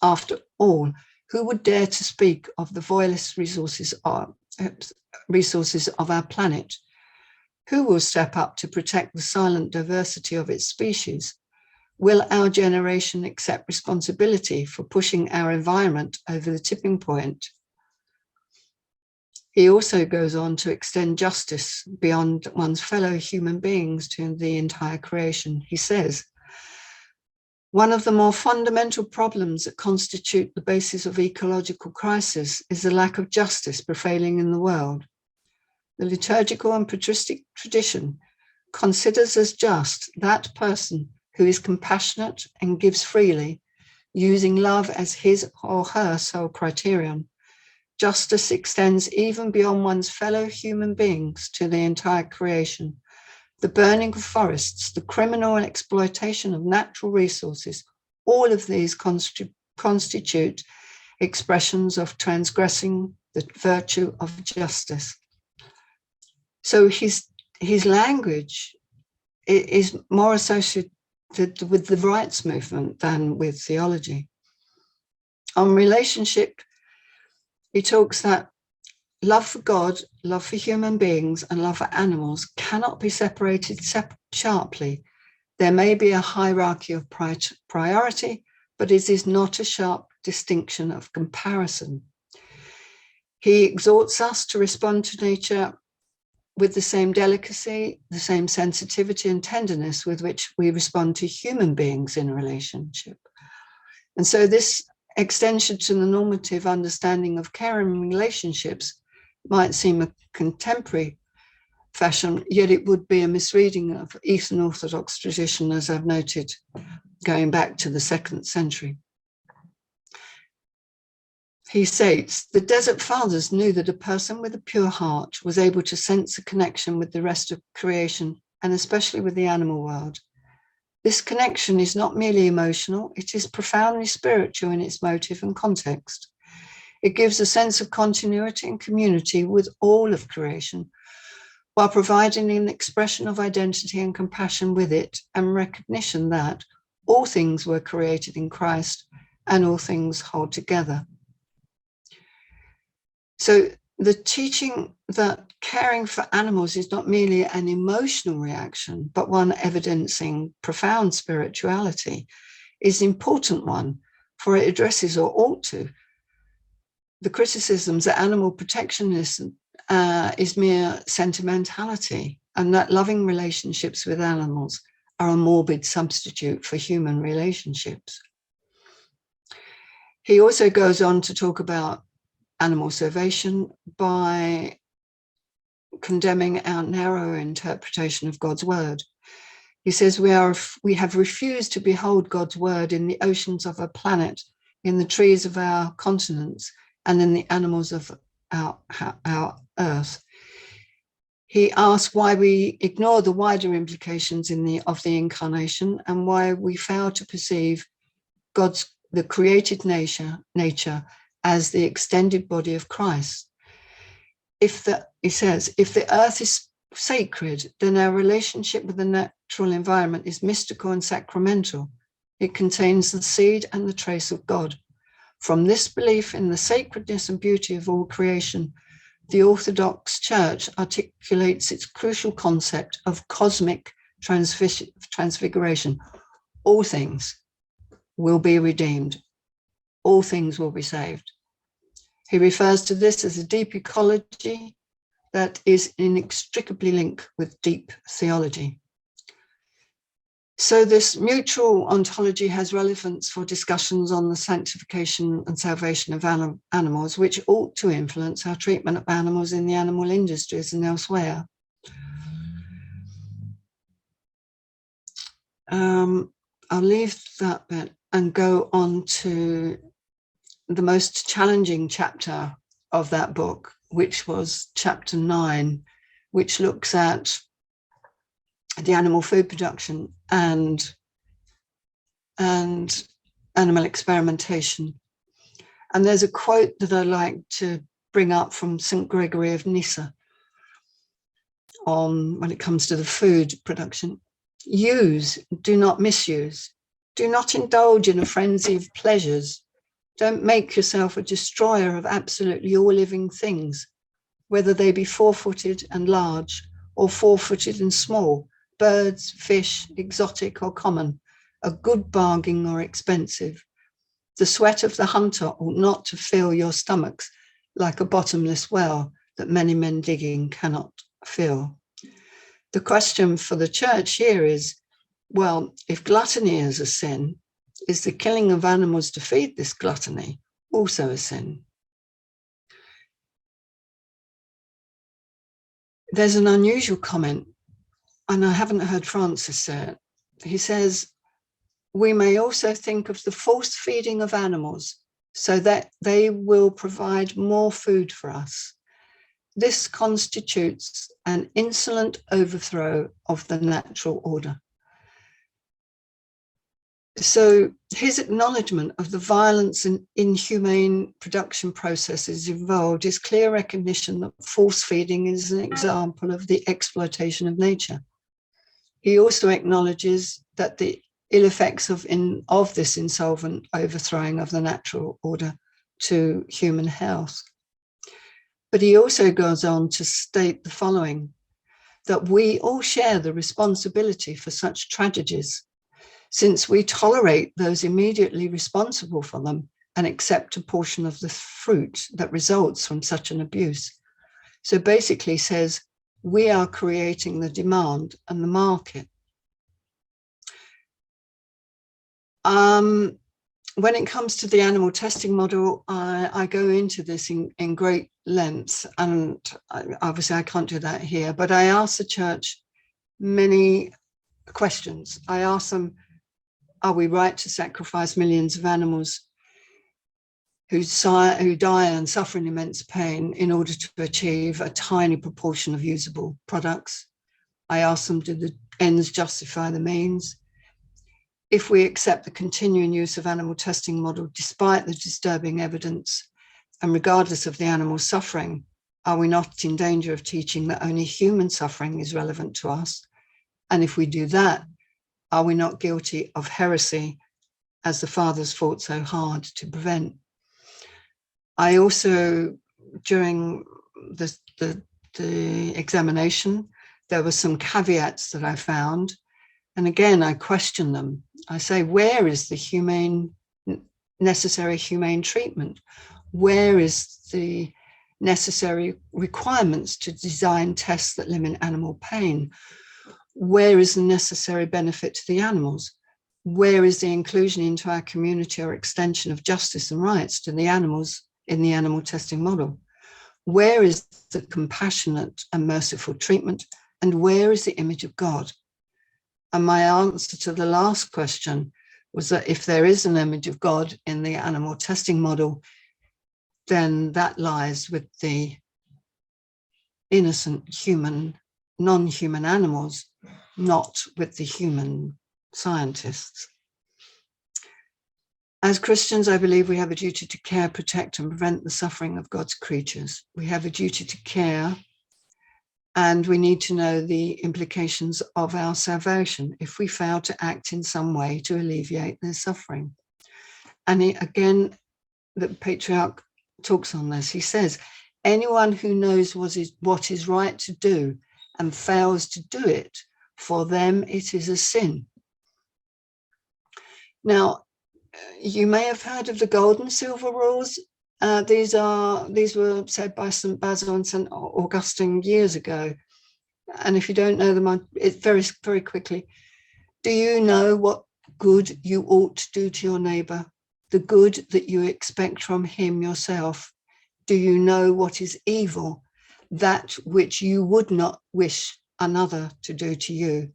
After all, who would dare to speak of the voiceless resources of our planet? Who will step up to protect the silent diversity of its species? Will our generation accept responsibility for pushing our environment over the tipping point? He also goes on to extend justice beyond one's fellow human beings to the entire creation. He says, one of the more fundamental problems that constitute the basis of ecological crisis is the lack of justice prevailing in the world. The liturgical and patristic tradition considers as just that person who is compassionate and gives freely, using love as his or her sole criterion. Justice extends even beyond one's fellow human beings to the entire creation. the burning of forests, the criminal and exploitation of natural resources, all of these constitute expressions of transgressing the virtue of justice. So his language is more associated with the rights movement than with theology. On relationship, he talks that love for God, love for human beings, and love for animals cannot be separated sharply. There may be a hierarchy of priority, but it is not a sharp distinction of comparison. He exhorts us to respond to nature with the same delicacy, the same sensitivity and tenderness with which we respond to human beings in relationship. And so this extension to the normative understanding of caring relationships might seem a contemporary fashion, yet it would be a misreading of Eastern Orthodox tradition, as I've noted, going back to the 2nd century. He states, the Desert Fathers knew that a person with a pure heart was able to sense a connection with the rest of creation, and especially with the animal world. This connection is not merely emotional, it is profoundly spiritual in its motive and context. It gives a sense of continuity and community with all of creation, while providing an expression of identity and compassion with it, and recognition that all things were created in Christ and all things hold together. So the teaching that caring for animals is not merely an emotional reaction, but one evidencing profound spirituality is an important one, for it addresses, or ought to, the criticisms that animal protectionism is mere sentimentality, and that loving relationships with animals are a morbid substitute for human relationships. He also goes on to talk about animal salvation by condemning our narrow interpretation of God's word. He says, we have refused to behold God's word in the oceans of our planet, in the trees of our continents, and in the animals of our earth. He asks why we ignore the wider implications of the incarnation, and why we fail to perceive the created nature as the extended body of Christ. He says, if the earth is sacred, then our relationship with the natural environment is mystical and sacramental. It contains the seed and the trace of God. From this belief in the sacredness and beauty of all creation, the Orthodox Church articulates its crucial concept of cosmic transfiguration. All things will be redeemed. All things will be saved. He refers to this as a deep ecology that is inextricably linked with deep theology. So this mutual ontology has relevance for discussions on the sanctification and salvation of animals, which ought to influence our treatment of animals in the animal industries and elsewhere. I'll leave that bit and go on to the most challenging chapter of that book, which was chapter 9, which looks at the animal food production and animal experimentation. And there's a quote that I like to bring up from St. Gregory of Nyssa when it comes to the food production. Use, do not misuse. Do not indulge in a frenzy of pleasures. Don't make yourself a destroyer of absolutely all living things, whether they be four-footed and large or four-footed and small, birds, fish, exotic or common, a good bargain or expensive. The sweat of the hunter ought not to fill your stomachs like a bottomless well that many men digging cannot fill. The question for the church here is, well, if gluttony is a sin, is the killing of animals to feed this gluttony also a sin? There's an unusual comment, and I haven't heard Francis say it. He says, we may also think of the forced feeding of animals so that they will provide more food for us. this constitutes an insolent overthrow of the natural order. So his acknowledgement of the violence and inhumane production processes involved is clear recognition that force feeding is an example of the exploitation of nature. He also acknowledges that the ill effects of this insolvent overthrowing of the natural order to human health. But he also goes on to state the following, that we all share the responsibility for such tragedies, since we tolerate those immediately responsible for them and accept a portion of the fruit that results from such an abuse. So basically says, we are creating the demand and the market. When it comes to the animal testing model, I go into this in great length, and obviously I can't do that here, but I asked the church many questions. I asked them, are we right to sacrifice millions of animals who die and suffer in immense pain in order to achieve a tiny proportion of usable products? I asked them, do the ends justify the means? If we accept the continuing use of animal testing model despite the disturbing evidence and regardless of the animal suffering, are we not in danger of teaching that only human suffering is relevant to us? And if we do that, are we not guilty of heresy, as the fathers fought so hard to prevent? I also, during the examination, there were some caveats that I found. And again, I question them. I say, where is the necessary humane treatment? Where is the necessary requirements to design tests that limit animal pain? Where is the necessary benefit to the animals? Where is the inclusion into our community or extension of justice and rights to the animals in the animal testing model? Where is the compassionate and merciful treatment? And where is the image of God? And my answer to the last question was that if there is an image of God in the animal testing model, then that lies with the innocent human, non-human animals, not with the human scientists. As Christians, I believe we have a duty to care, protect, and prevent the suffering of God's creatures. We have a duty to care, and we need to know the implications of our salvation if we fail to act in some way to alleviate their suffering. And again, the patriarch talks on this. He says, anyone who knows what is right to do and fails to do it, for them it is a sin. Now, you may have heard of the gold and silver rules. These were said by St. Basil and St. Augustine years ago. And if you don't know them, it's very, very quickly. Do you know what good you ought to do to your neighbor? The good that you expect from him yourself? Do you know what is evil? That which you would not wish another to do to you?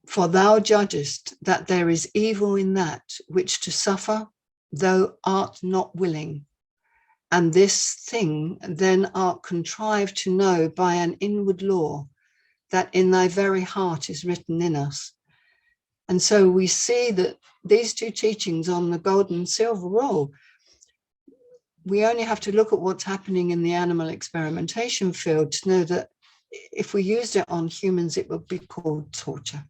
For thou judgest that there is evil in that which to suffer thou art not willing, and this thing then art contrived to know by an inward law that in thy very heart is written in us. And so we see that these two teachings on the gold and silver rule, we only have to look at what's happening in the animal experimentation field to know that if we used it on humans, it would be called torture.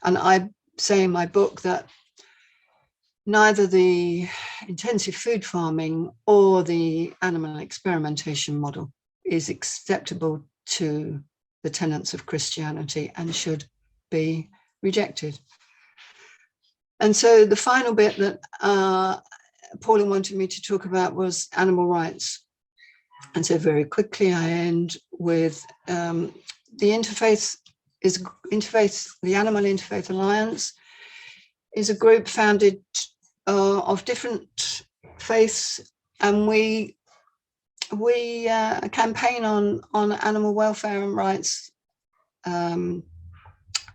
And I say in my book that neither the intensive food farming or the animal experimentation model is acceptable to the tenets of Christianity and should be rejected. And so the final bit that Paula wanted me to talk about was animal rights. And so very quickly I end with the interfaith, the Animal Interfaith Alliance is a group founded of different faiths, and we campaign on animal welfare and rights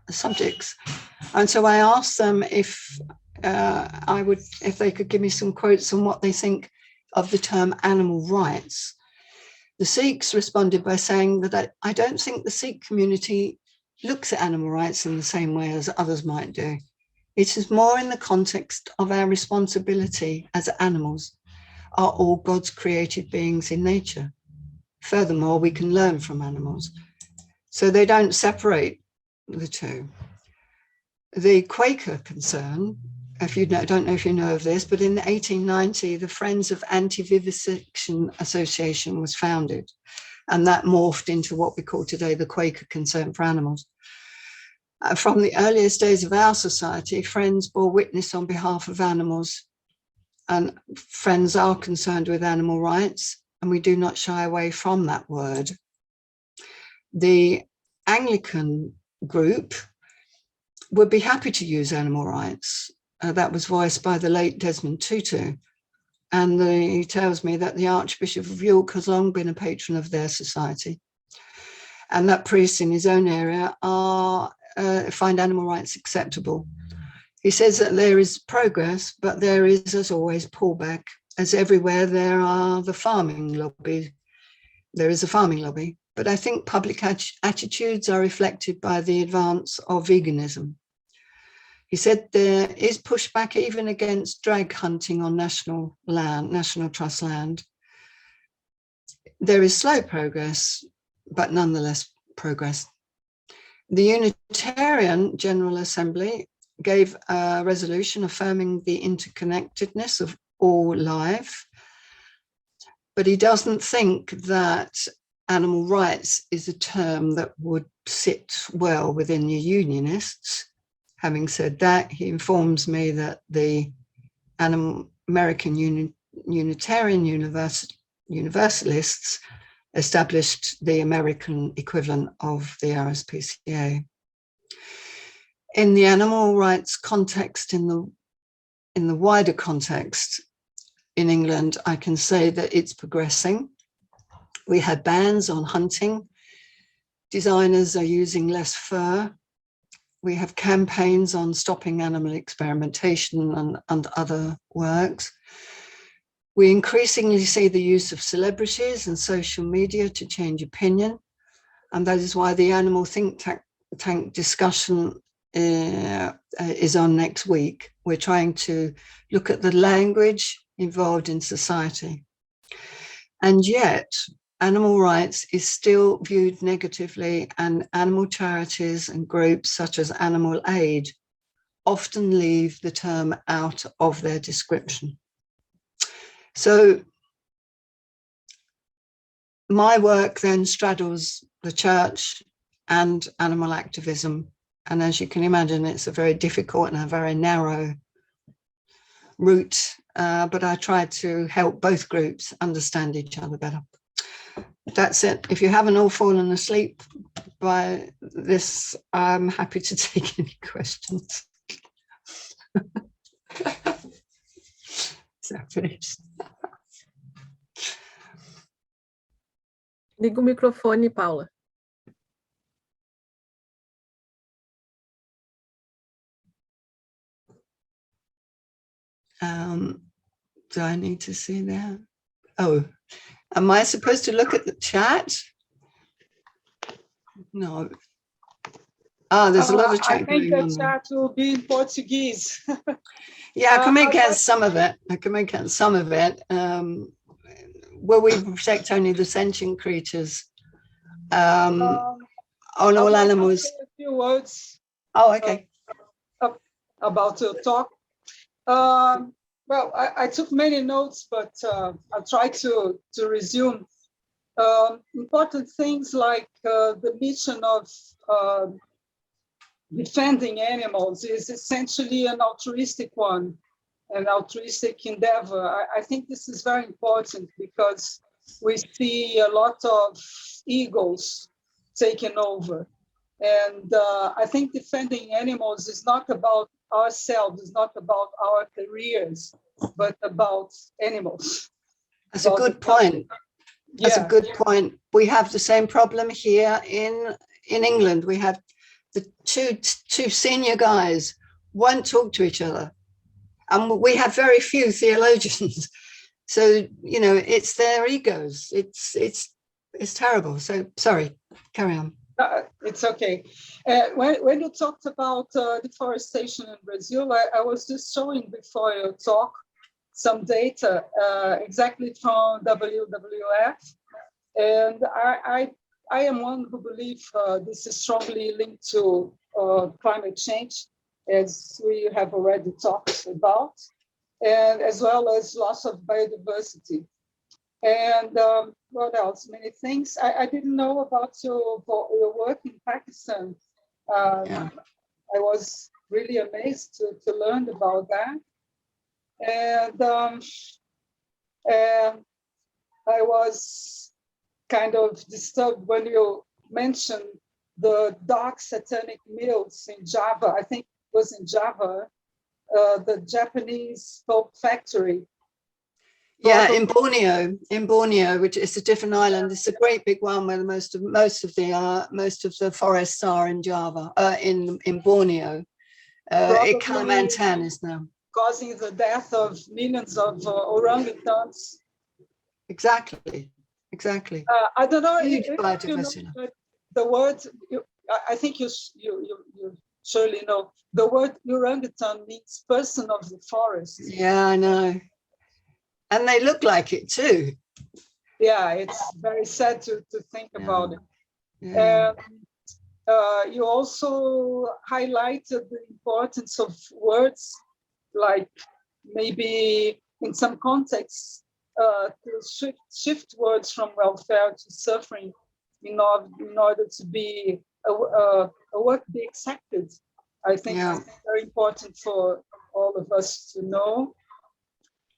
subjects. And so I asked them if they could give me some quotes on what they think of the term animal rights. The Sikhs responded by saying that I don't think the Sikh community looks at animal rights in the same way as others might do. It is more in the context of our responsibility as animals are all God's created beings in nature. Furthermore, we can learn from animals. So they don't separate the two. The Quaker concern, if you don't know if you know of this, but in 1890, the Friends of Anti-Vivisection Association was founded, and that morphed into what we call today the Quaker Concern for Animals. From the earliest days of our society, Friends bore witness on behalf of animals, and Friends are concerned with animal rights, and we do not shy away from that word. The Anglican group would be happy to use animal rights. That was voiced by the late Desmond Tutu. And he tells me that the Archbishop of York has long been a patron of their society, and that priests in his own area find animal rights acceptable. He says that there is progress, but there is, as always, pullback. As everywhere, there is a farming lobby. But I think public attitudes are reflected by the advance of veganism. He said there is pushback even against drag hunting on national trust land. There is slow progress, but nonetheless progress. The Unitarian General Assembly gave a resolution affirming the interconnectedness of all life, but he doesn't think that animal rights is a term that would sit well within the unionists. Having said that, he informs me that the American Unitarian Universalists established the American equivalent of the RSPCA. In the animal rights context, in the wider context in England, I can say that it's progressing. We had bans on hunting. Designers are using less fur. We have campaigns on stopping animal experimentation and other works. We increasingly see the use of celebrities and social media to change opinion. And that is why the animal think tank discussion is on next week. We're trying to look at the language involved in society. And yet, animal rights is still viewed negatively, and animal charities and groups such as Animal Aid often leave the term out of their description. So my work then straddles the church and animal activism. And as you can imagine, it's a very difficult and a very narrow route, but I try to help both groups understand each other better. That's it. If you haven't all fallen asleep by this, I'm happy to take any questions. So finished.
Liga o microfone, Paula.
Do I need to see that? Oh, am I supposed to look at the chat? No. There's a lot of chat going on.
I think the chat will be in Portuguese.
Yeah, I can make out some of it. Will we protect only the sentient creatures? On all animals.
A few words.
Oh, okay.
About the talk. Well, I took many notes, but I'll try to resume. Important things like the mission of defending animals is essentially an altruistic one, an altruistic endeavor. I think this is very important because we see a lot of egos taken over. And I think defending animals is not about ourselves, it's not about our careers, but about animals.
That's a good point. That's a good point. We have the same problem here in England. We have the two senior guys won't talk to each other. And we have very few theologians. So, you know, it's their egos. It's it's terrible. So sorry, carry on.
It's okay. When you talked about deforestation in Brazil, I was just showing before your talk some data exactly from WWF, and I am one who believes this is strongly linked to climate change, as we have already talked about, and as well as loss of biodiversity. And what else? Many things. I didn't know about your work in Pakistan.
Yeah.
I was really amazed to learn about that. And I was kind of disturbed when you mentioned the dark satanic mills in Java. I think it was in Java, the Japanese pulp factory.
Yeah, in Borneo, which is a different island. It's a great big one where most of the forests are in Java, in Borneo. Kalimantan is now
causing the death of millions of orangutans.
Exactly.
I don't know
if
you know the word. I think you surely know the word orangutan means person of the forest.
Yeah, I know. And they look like it too.
Yeah, it's very sad to think about it.
Yeah.
You also highlighted the importance of words, like maybe in some contexts, to shift words from welfare to suffering in order to be a work be accepted. I think it's very important for all of us to know.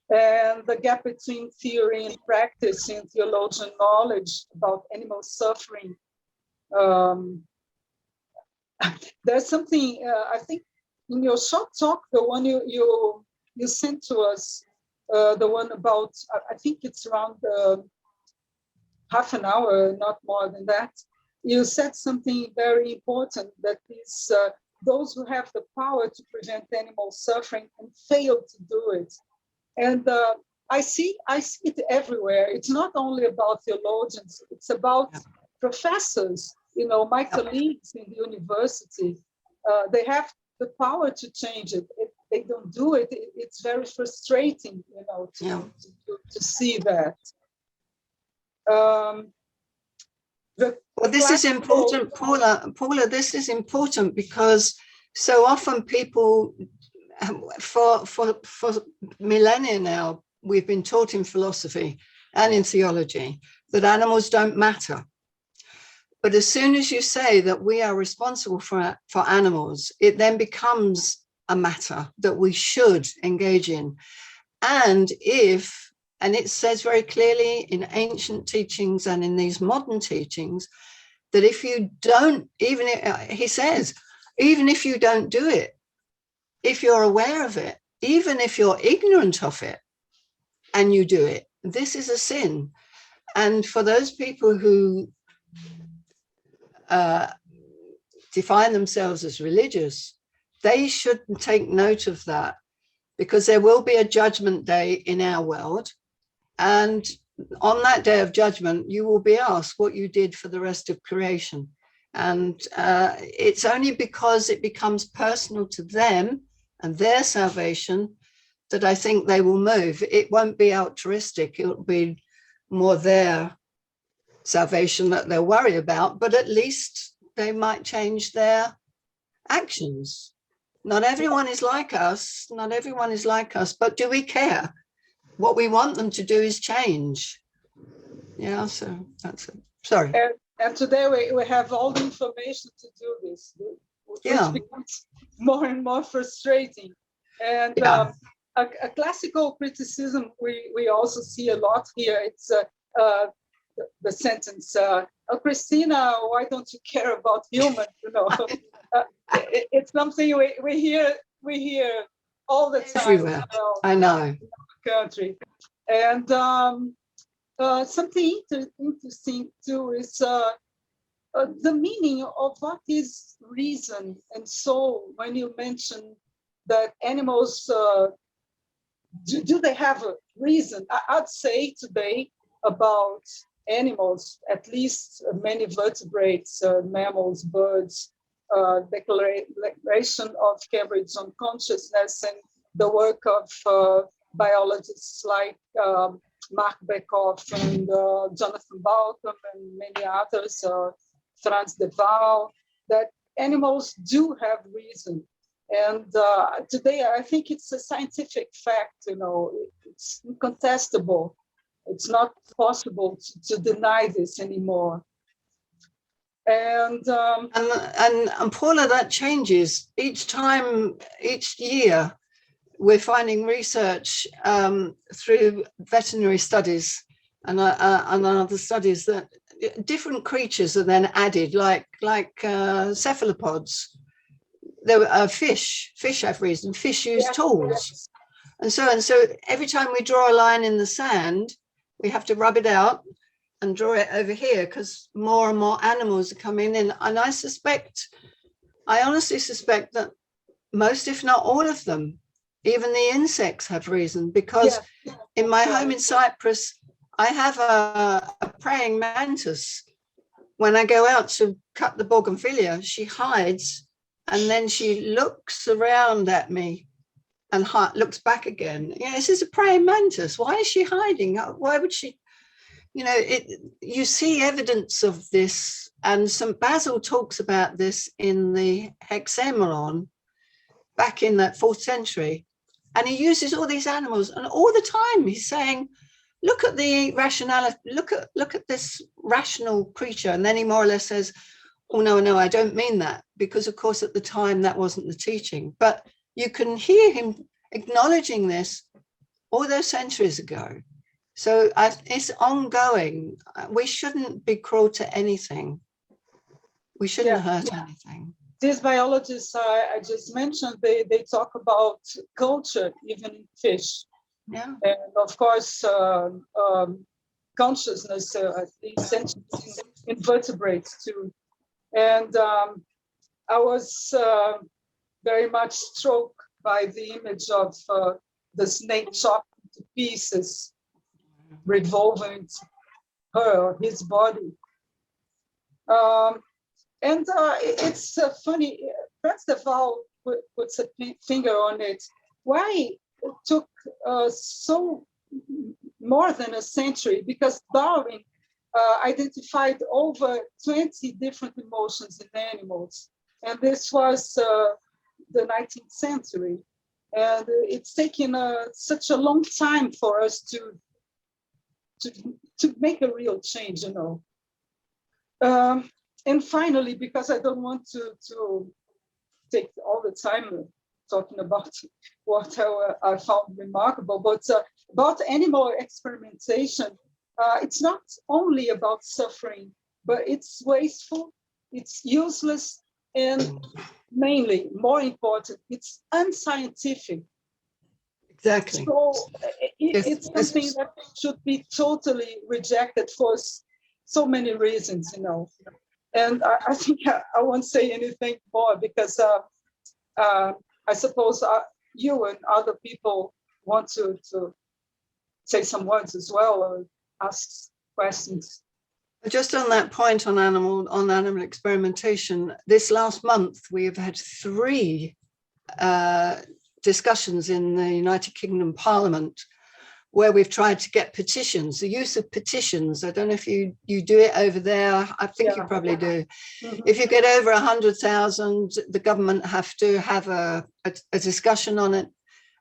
And the gap between theory and practice in theologian knowledge about animal suffering. There's something, I think, in your short talk, the one you sent to us, the one about, I think it's around half an hour, not more than that. You said something very important, that is those who have the power to prevent animal suffering and fail to do it. And I see it everywhere. It's not only about theologians, it's about professors, my colleagues in the university. They have the power to change it. If they don't do it, it's very frustrating, to see that.
Well, this is important, Paula, this is important because so often people, for millennia now, we've been taught in philosophy and in theology that animals don't matter. But as soon as you say that we are responsible for animals, it then becomes a matter that we should engage in. And it says very clearly in ancient teachings and in these modern teachings, that if you don't, he says, even if you don't do it, if you're aware of it, even if you're ignorant of it and you do it, this is a sin. And for those people who define themselves as religious, they should take note of that, because there will be a judgment day in our world. And on that day of judgment, you will be asked what you did for the rest of creation. And it's only because it becomes personal to them and their salvation that I think they will move. It won't be altruistic. It'll be more their salvation that they'll worry about, but at least they might change their actions. Not everyone is like us. Not everyone is like us, but do we care? What we want them to do is change. Yeah, so that's it. Sorry.
And today we have all the information to do this, which becomes more and more frustrating. And a classical criticism we also see a lot here. It's the sentence, Christina, why don't you care about humans? It's something we hear all the time.
Everywhere. I know.
In the country. And something interesting too is the meaning of what is reason and soul. When you mention that animals, do they have a reason? I'd say today about animals, at least many vertebrates, mammals, birds, declaration of Cambridge on consciousness, and the work of biologists like Mark Bekoff and Jonathan Balcom and many others, Franz de Waal, that animals do have reason. And today, I think it's a scientific fact, it's incontestable. It's not possible to deny this anymore. And
Paula, that changes each time, each year. We're finding research through veterinary studies and other studies that different creatures are then added, like cephalopods. There are fish have reason. Fish use tools, and so every time we draw a line in the sand, we have to rub it out and draw it over here because more and more animals are coming in. And I honestly suspect that most, if not all of them, even the insects have reason, because in my home in Cyprus, I have a praying mantis. When I go out to cut the bougainvillea, she hides and then she looks around at me and looks back again. This is a praying mantis. Why is she hiding? Why would she? You see evidence of this, and St. Basil talks about this in the Hexamelon back in that 4th century. And he uses all these animals, and all the time he's saying, look at the rationality, look at this rational creature. And then he more or less says, oh, no, I don't mean that, because of course at the time that wasn't the teaching. But you can hear him acknowledging this all those centuries ago. So it's ongoing. We shouldn't be cruel to anything. We shouldn't hurt anything.
These biologists I just mentioned, they talk about culture, even in fish.
Yeah.
And of course, consciousness, in vertebrates too. And I was very much struck by the image of the snake chopped into pieces, revolving his body. And it's funny, Franz de Waal puts a finger on it. Why it took so more than a century? Because Darwin identified over 20 different emotions in animals. And this was the 19th century. And it's taken such a long time for us to make a real change, And finally, because I don't want to take all the time talking about what I found remarkable, but about animal experimentation, it's not only about suffering, but it's wasteful, it's useless, and mainly, more important, it's unscientific.
Exactly.
So it's something that should be totally rejected for so many reasons, And I think I won't say anything more because I suppose you and other people want to say some words as well or ask questions.
Just on that point on animal experimentation, this last month we have had 3 discussions in the United Kingdom Parliament where we've tried to get petitions, the use of petitions. I don't know if you do it over there. I think you probably do. Mm-hmm. If you get over 100,000, the government have to have a discussion on it.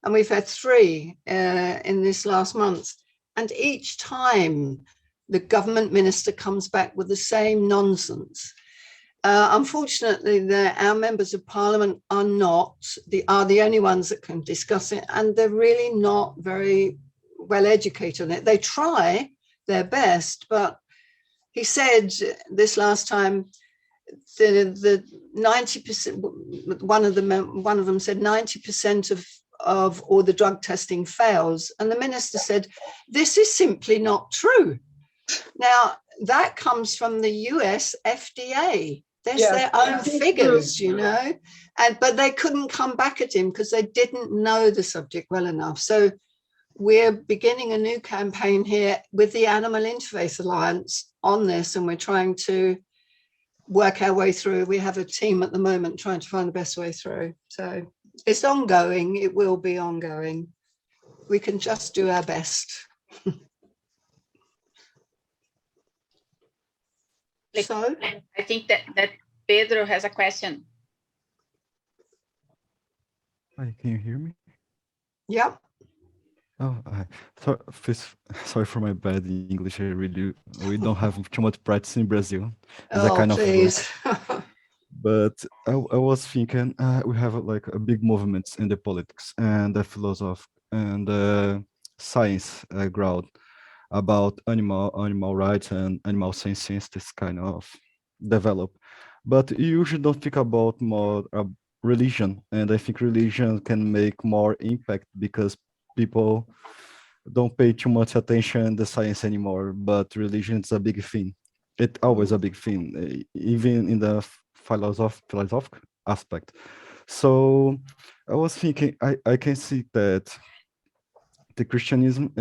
And we've had 3 in this last month. And each time the government minister comes back with the same nonsense. Unfortunately, our members of parliament are the only ones that can discuss it. And they're really not very well educated on it. They try their best, but he said this last time the 90%, one of them said 90% of all the drug testing fails, and the minister said this is simply not true. Now that comes from the US FDA. There's their own figures, but they couldn't come back at him because they didn't know the subject well enough. So we're beginning a new campaign here with the Animal Interface Alliance on this, and we're trying to work our way through. We have a team at the moment trying to find the best way through. So it's ongoing. It will be ongoing. We can just do our best. So
I think that Pedro has a question.
Hi, can you hear me?
yeah.
Oh, so, sorry for my bad English. We don't have too much practice in Brazil. It's a kind
Please.
of, but I was thinking we have like a big movements in the politics and the philosophy and science ground about animal rights and animal sentience, this kind of develop. But you usually don't think about more religion, and I think religion can make more impact because people don't pay too much attention to science anymore, but religion is a big thing. It's always a big thing, even in the philosophical aspect. So I was thinking, I can see that the Christianism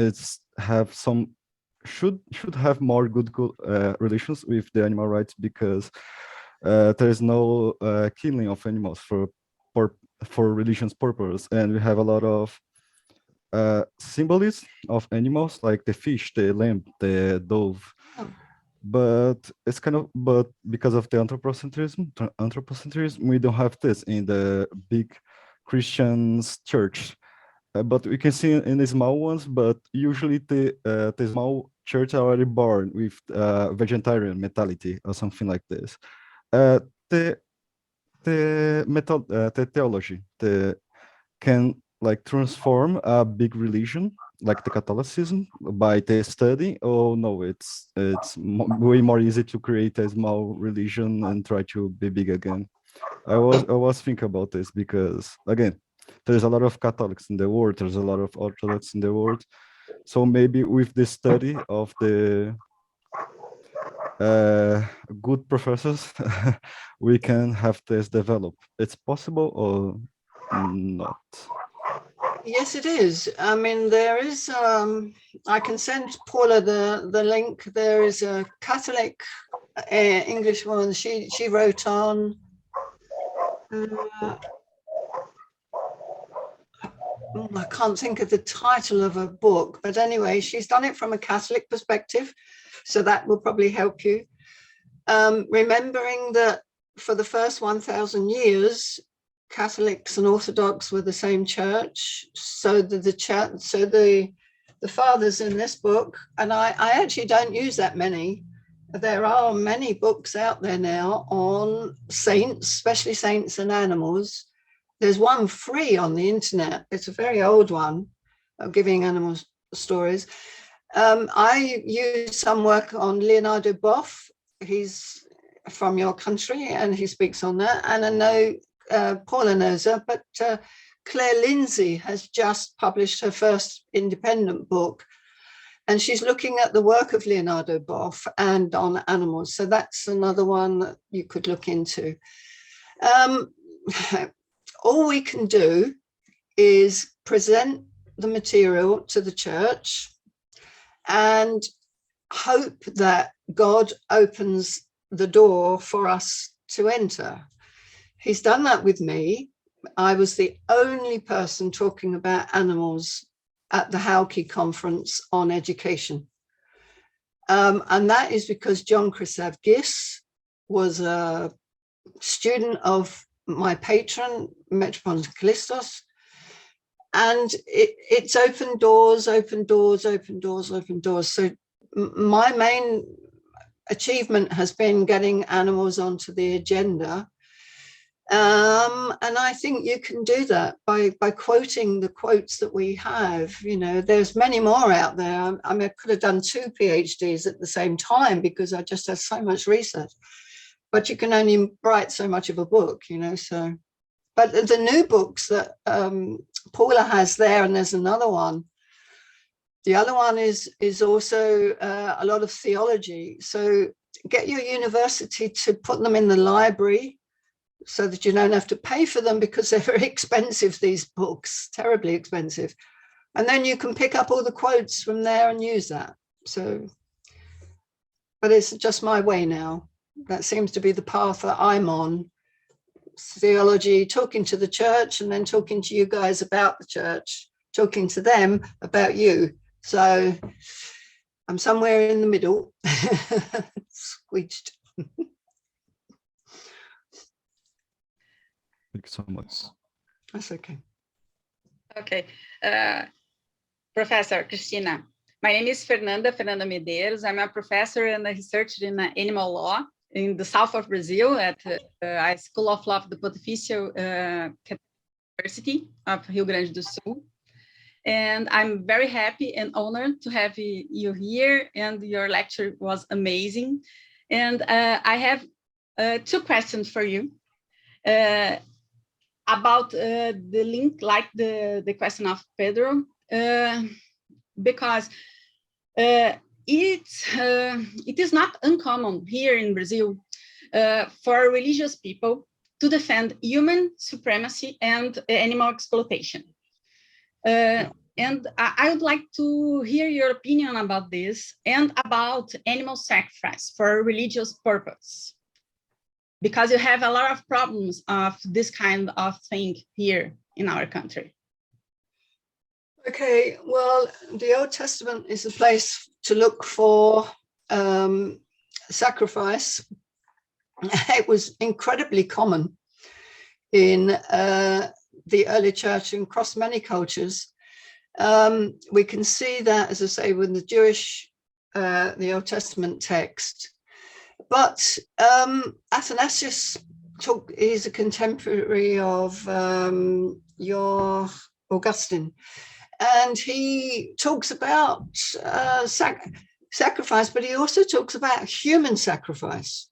should have more good relations with the animal rights, because there is no killing of animals for religion's purpose, and we have a lot of symbolism of animals, like the fish, the lamb, the dove. But it's but because of the anthropocentrism, we don't have this in the big Christian church. But we can see in the small ones, but usually the small church are already born with vegetarian mentality or something like this. The theology can like transform a big religion like the Catholicism by the study. Oh no, it's way more easy to create a small religion and try to be big again. I was thinking about this because again, there's a lot of Catholics in the world, there's a lot of Orthodox in the world. So maybe with the study of the good professors, we can have this develop. It's possible or not?
Yes, it is. I mean, there is, I can send Paula the link. There is a Catholic English woman. She wrote on, I can't think of the title of her book, but anyway, she's done it from a Catholic perspective. So that will probably help you. Remembering that for the first 1,000 years, Catholics and Orthodox were the same church. So the fathers in this book, and I actually don't use that many. There are many books out there now on saints, especially saints and animals. There's one free on the internet. It's a very old one of giving animal stories. I use some work on Leonardo Boff. He's from your country and he speaks on that. And I know Paula knows her, but Claire Lindsay has just published her first independent book, and she's looking at the work of Leonardo Boff and on animals. So that's another one that you could look into. All we can do is present the material to the church and hope that God opens the door for us to enter. He's done that with me. I was the only person talking about animals at the Hauke conference on education. And that is because John Chryssavgis was a student of my patron, Metropolitan Callistos. And it's opened doors, open doors, open doors, open doors. So my main achievement has been getting animals onto the agenda. And I think you can do that by quoting the quotes that we have. You know, there's many more out there. I mean, I could have done 2 PhDs at the same time because I just have so much research. But you can only write so much of a book, you know, so. But the new books that Paula has there, and there's another one. The other one is also a lot of theology. So get your university to put them in the library so that you don't have to pay for them, because they're very expensive, these books, terribly expensive. And then you can pick up all the quotes from there and use that. So, but it's just my way now. That seems to be the path that I'm on. Theology, talking to the church, and then talking to you guys about the church, talking to them about you. So I'm somewhere in the middle. Squeezed.
Thank you so much.
That's okay.
Okay. Professor Christina, my name is Fernanda Medeiros. I'm a professor and a researcher in animal law in the south of Brazil at a School of Law of the Pontifical University of Rio Grande do Sul. And I'm very happy and honored to have you here, and your lecture was amazing. And I have 2 questions for you about the link, like the question of Pedro, because it is not uncommon here in Brazil for religious people to defend human supremacy and animal exploitation. And I would like to hear your opinion about this and about animal sacrifice for religious purpose, because you have a lot of problems of this kind of thing here in our country.
Okay, well, the Old Testament is a place to look for sacrifice. It was incredibly common in the early church and across many cultures. We can see that, as I say, with the Jewish, the Old Testament text. But Athanasius he's a contemporary of your Augustine, and he talks about sacrifice, but he also talks about human sacrifice.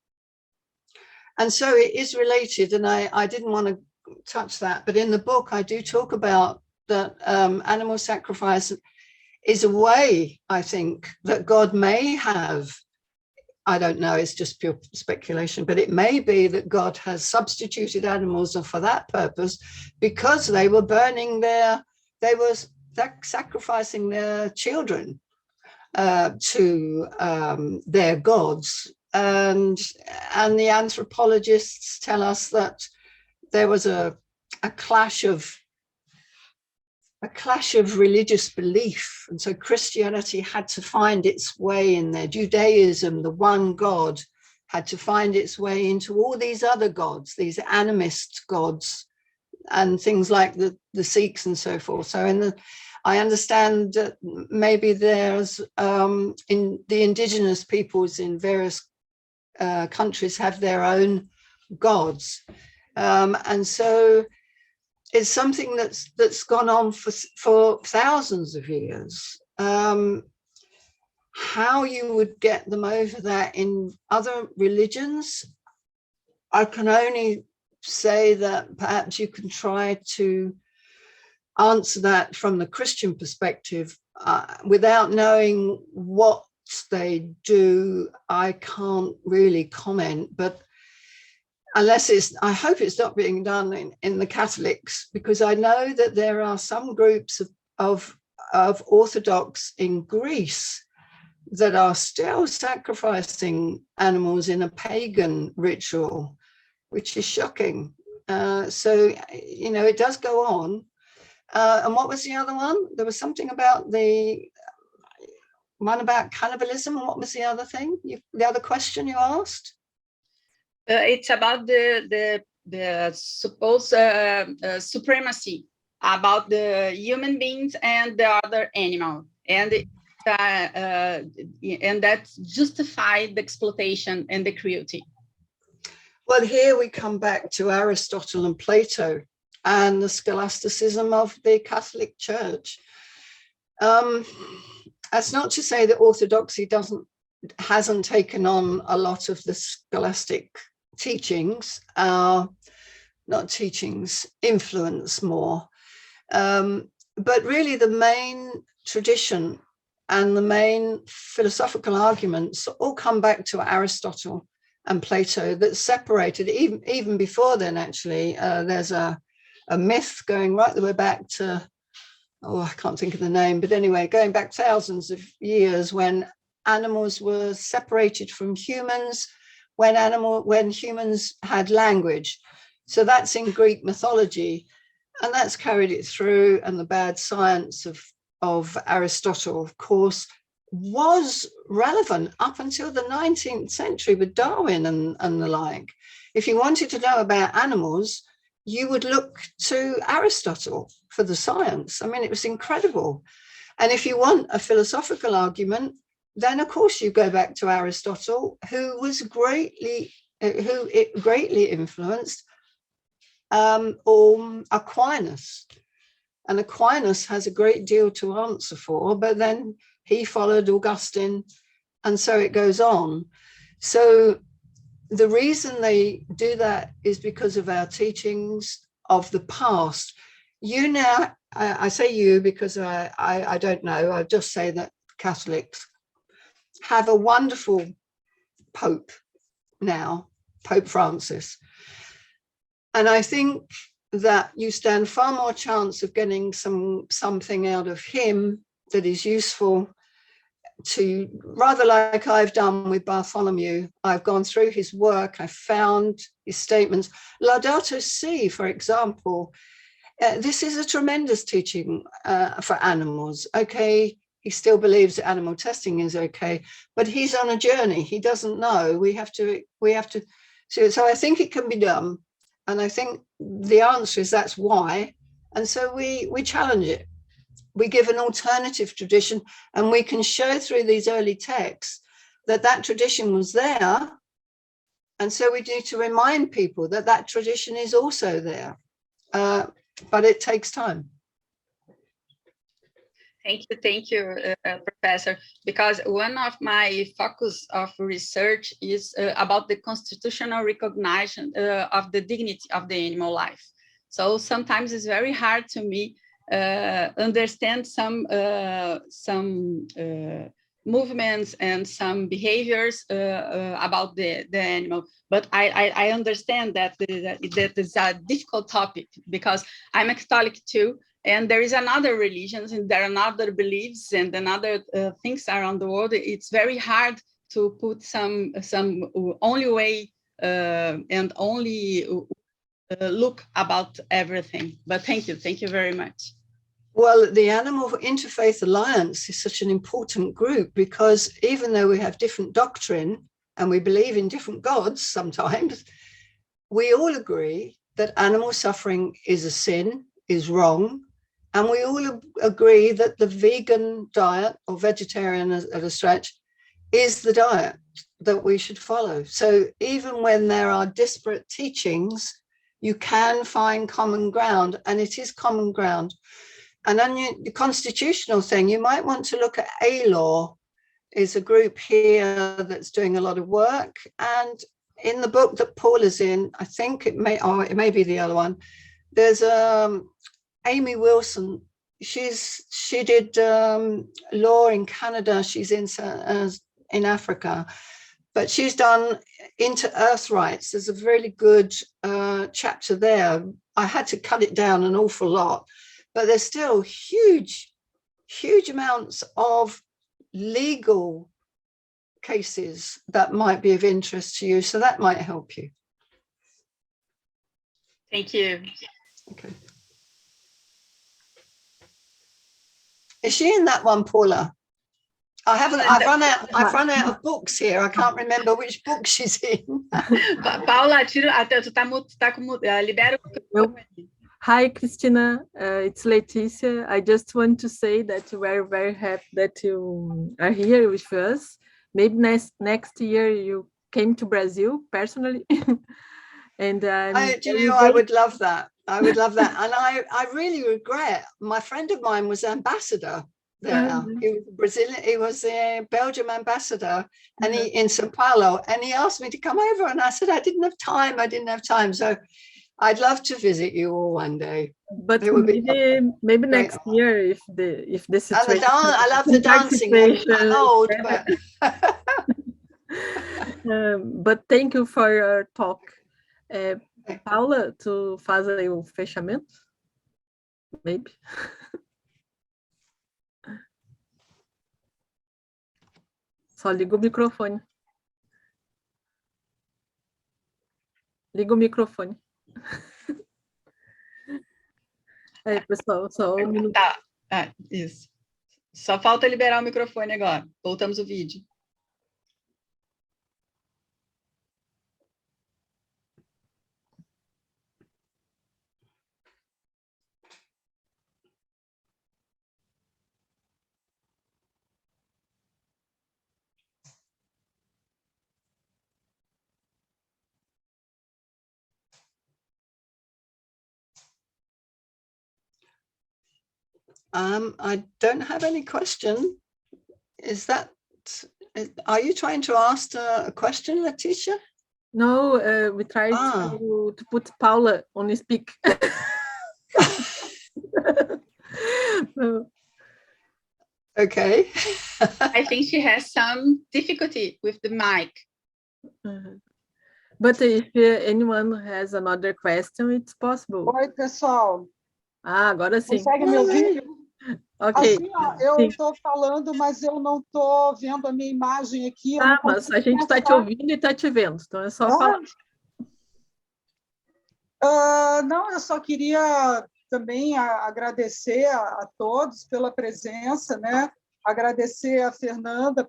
And so it is related, and I didn't want to touch that, but in the book I do talk about that animal sacrifice is a way, I think, that God may have, I don't know, it's just pure speculation, but it may be that God has substituted animals for that purpose because they were sacrificing their children to their gods. And the anthropologists tell us that there was a clash of religious belief, and so Christianity had to find its way in there. Judaism, the one God, had to find its way into all these other gods, these animist gods, and things like the Sikhs and so forth. So I understand that maybe there's in the indigenous peoples in various countries have their own gods, and so it's something that's gone on for thousands of years. How you would get them over that in other religions, I can only say that perhaps you can try to answer that from the Christian perspective. Without knowing what they do, I can't really comment, but unless I hope it's not being done in the Catholics, because I know that there are some groups of Orthodox in Greece that are still sacrificing animals in a pagan ritual, which is shocking. So, you know, it does go on. And what was the other one? There was something about the one about cannibalism. And what was the other thing? The other question you asked?
It's about the supposed supremacy about the human beings and the other animal, and that justified the exploitation and the cruelty.
Well, here we come back to Aristotle and Plato and the scholasticism of the Catholic Church. That's not to say that Orthodoxy hasn't taken on a lot of the scholastic teachings, influence more. But really the main tradition and the main philosophical arguments all come back to Aristotle and Plato that separated, even before then, actually. There's a myth going right the way back to I can't think of the name, but anyway, going back thousands of years, when animals were separated from humans, when humans had language. So that's in Greek mythology, and that's carried it through. And the bad science of Aristotle, of course, was relevant up until the 19th century with Darwin and the like. If you wanted to know about animals, you would look to Aristotle for the science. I mean, it was incredible. And if you want a philosophical argument, then of course you go back to Aristotle, who greatly influenced Aquinas. And Aquinas has a great deal to answer for, but then he followed Augustine, and so it goes on. So the reason they do that is because of our teachings of the past. You now, I say you because I don't know, I just say that Catholics have a wonderful Pope now, Pope Francis. And I think that you stand far more chance of getting something out of him that is useful to, rather like I've done with Bartholomew. I've gone through his work, I found his statements. Laudato Si, for example, this is a tremendous teaching for animals. Okay, he still believes that animal testing is okay, but he's on a journey. He doesn't know. We have to. So I think it can be done, and I think the answer is that's why. And so we challenge it. We give an alternative tradition, and we can show through these early texts that that tradition was there. And so we need to remind people that that tradition is also there, but it takes time.
Thank you, Professor, because one of my focus of research is about the constitutional recognition of the dignity of the animal life. So sometimes it's very hard to me understand some movements and some behaviors about the animal, but I understand that that is a difficult topic because I'm a Catholic too. And there is another religions, and there are other beliefs and another things around the world. It's very hard to put some only way and only look about everything. But thank you very much.
Well, the Animal Interfaith Alliance is such an important group because even though we have different doctrine and we believe in different gods sometimes, we all agree that animal suffering is a sin, is wrong. And we all agree that the vegan diet, or vegetarian at a stretch, is the diet that we should follow. So even when there are disparate teachings, you can find common ground, and it is common ground. And then the constitutional thing, you might want to look at A-Law, is a group here that's doing a lot of work. And in the book that Paul is in, I think it may be the other one, there's Amy Wilson. She did law in Canada. She's in Africa, but she's done into earth rights. There's a really good chapter there. I had to cut it down an awful lot, but there's still huge amounts of legal cases that might be of interest to you. So that might help you.
Thank you.
Okay. Is she in that one, Paula? I've run out of books here. I can't remember which book she's in.
Paula, libera.
Hi, Christina. It's Leticia. I just want to say that we're very happy that you are here with us. Maybe next year you came to Brazil personally. And
I would love that. I would love that. And I really regret, my friend of mine was ambassador there. He was Brazilian, he was a Belgium ambassador, and he in Sao Paulo, and he asked me to come over, and I said I didn't have time. So I'd love to visit you all one day.
But maybe next year if the situation.
I love the dancing. I'm old, but
but thank you for your talk. Paula, tu faz aí o fechamento? Maybe. Só liga o microfone. Liga o microfone. Aí, pessoal, só um minuto.
Tá, isso. Só falta liberar o microfone agora. Voltamos o vídeo.
I don't have any question. Are you trying to ask a question, Leticia?
No, we tried to put Paula on speak. No.
Okay.
I think she has some difficulty with the mic.
But if anyone has another question, it's possible.
Oi, pessoal.
Agora sim.
Consegue me ouvir?
Ok.
Assim, ó, eu estou falando, mas eu não estou vendo a minha imagem aqui.
Mas a gente está te ouvindo e está te vendo, então é só falar.
Não, eu só queria também agradecer a todos pela presença, né? Agradecer a Fernanda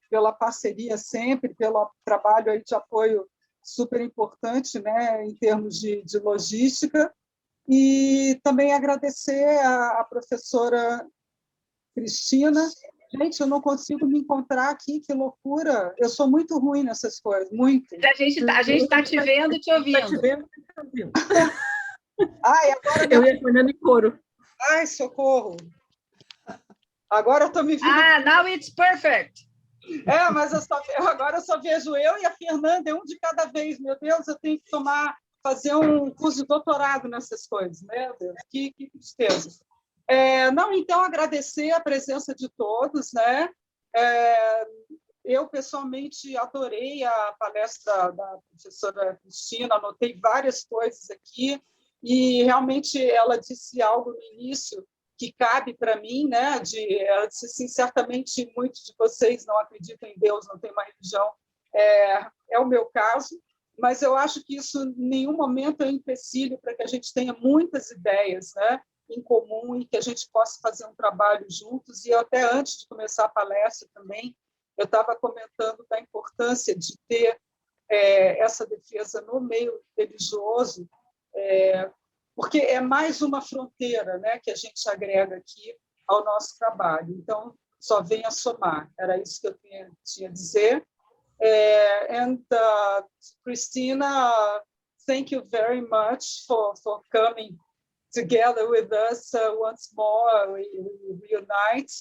pela parceria sempre, pelo trabalho aí de apoio super importante, né? Em termos de logística. E também agradecer a professora Christina. Gente, eu não consigo me encontrar aqui, que loucura. Eu sou muito ruim nessas coisas, muito.
A gente está te vendo e te ouvindo.
Está te vendo e te ouvindo.
Ai, agora
eu ia falando em coro.
Ai, socorro. Agora eu estou me vendo.
Now it's perfect.
Mas agora eu só vejo eu e a Fernanda, um de cada vez. Meu Deus, eu tenho que fazer um curso de doutorado nessas coisas. Meu Deus, que tristeza. Então, agradecer a presença de todos, né? Eu, pessoalmente, adorei a palestra da professora Christina, anotei várias coisas aqui, e realmente ela disse algo no início que cabe para mim, né? Ela disse assim, certamente muitos de vocês não acreditam em Deus, não têm uma religião, é o meu caso, mas eu acho que isso em nenhum momento é um empecilho para que a gente tenha muitas ideias, né, em comum e que a gente possa fazer um trabalho juntos. E eu até antes de começar a palestra também, eu estava comentando da importância de ter essa defesa no meio religioso, porque é mais uma fronteira, né, que a gente agrega aqui ao nosso trabalho. Então, só vem a somar. Era isso que eu tinha a dizer. Christina, thank you very much for coming together with us once more. We reunite,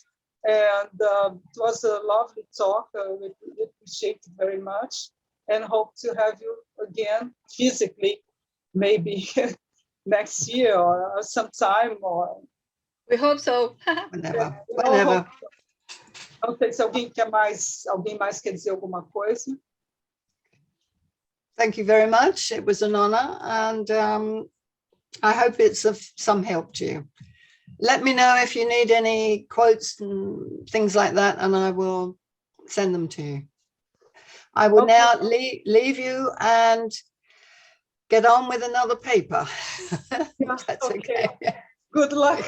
and it was a lovely talk. We appreciate it very much, and hope to have you again physically, maybe next year or sometime.
We hope so.
Whenever.
Não sei se alguém mais quer dizer alguma coisa.
Thank you very much. It was an honor, and I hope it's of some help to you. Let me know if you need any quotes and things like that, and I will send them to you. I will now leave you and get on with another paper. That's okay.
Good luck.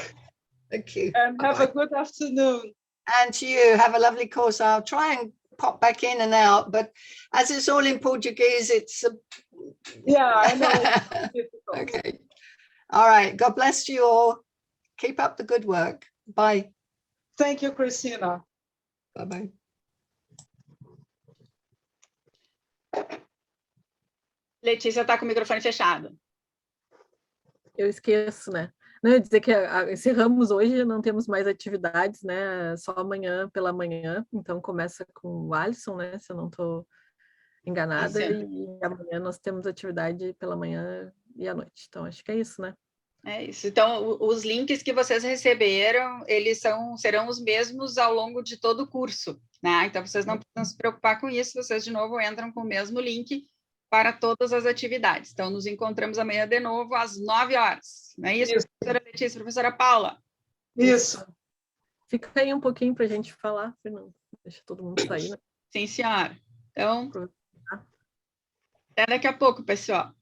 Thank you.
And have a good afternoon.
And you have a lovely course. I'll try and pop back in and out, but as it's all in Portuguese, it's
I know. Difficult.
Okay. All right. God bless you all. Keep up the good work. Bye.
Thank you, Christina.
Bye-bye.
Letícia está com o microfone fechado.
Eu esqueço, né? Não, eu ia dizer que encerramos hoje, não temos mais atividades, né? Só amanhã pela manhã, então começa com o Alisson, né? Se eu não estou enganada, e amanhã nós temos atividade pela manhã e à noite. Então, acho que é isso, né?
É isso. Então, os links que vocês receberam, eles serão os mesmos ao longo de todo o curso, né? Então, vocês não precisam se preocupar com isso, vocês, de novo, entram com o mesmo link para todas as atividades. Então, nos encontramos amanhã de novo às 9 horas. Não é isso, professora Letícia, professora Paula?
Isso.
Fica aí um pouquinho para a gente falar, Fernando. Deixa todo mundo sair, né?
Sim, senhora. Então, até daqui a pouco, pessoal.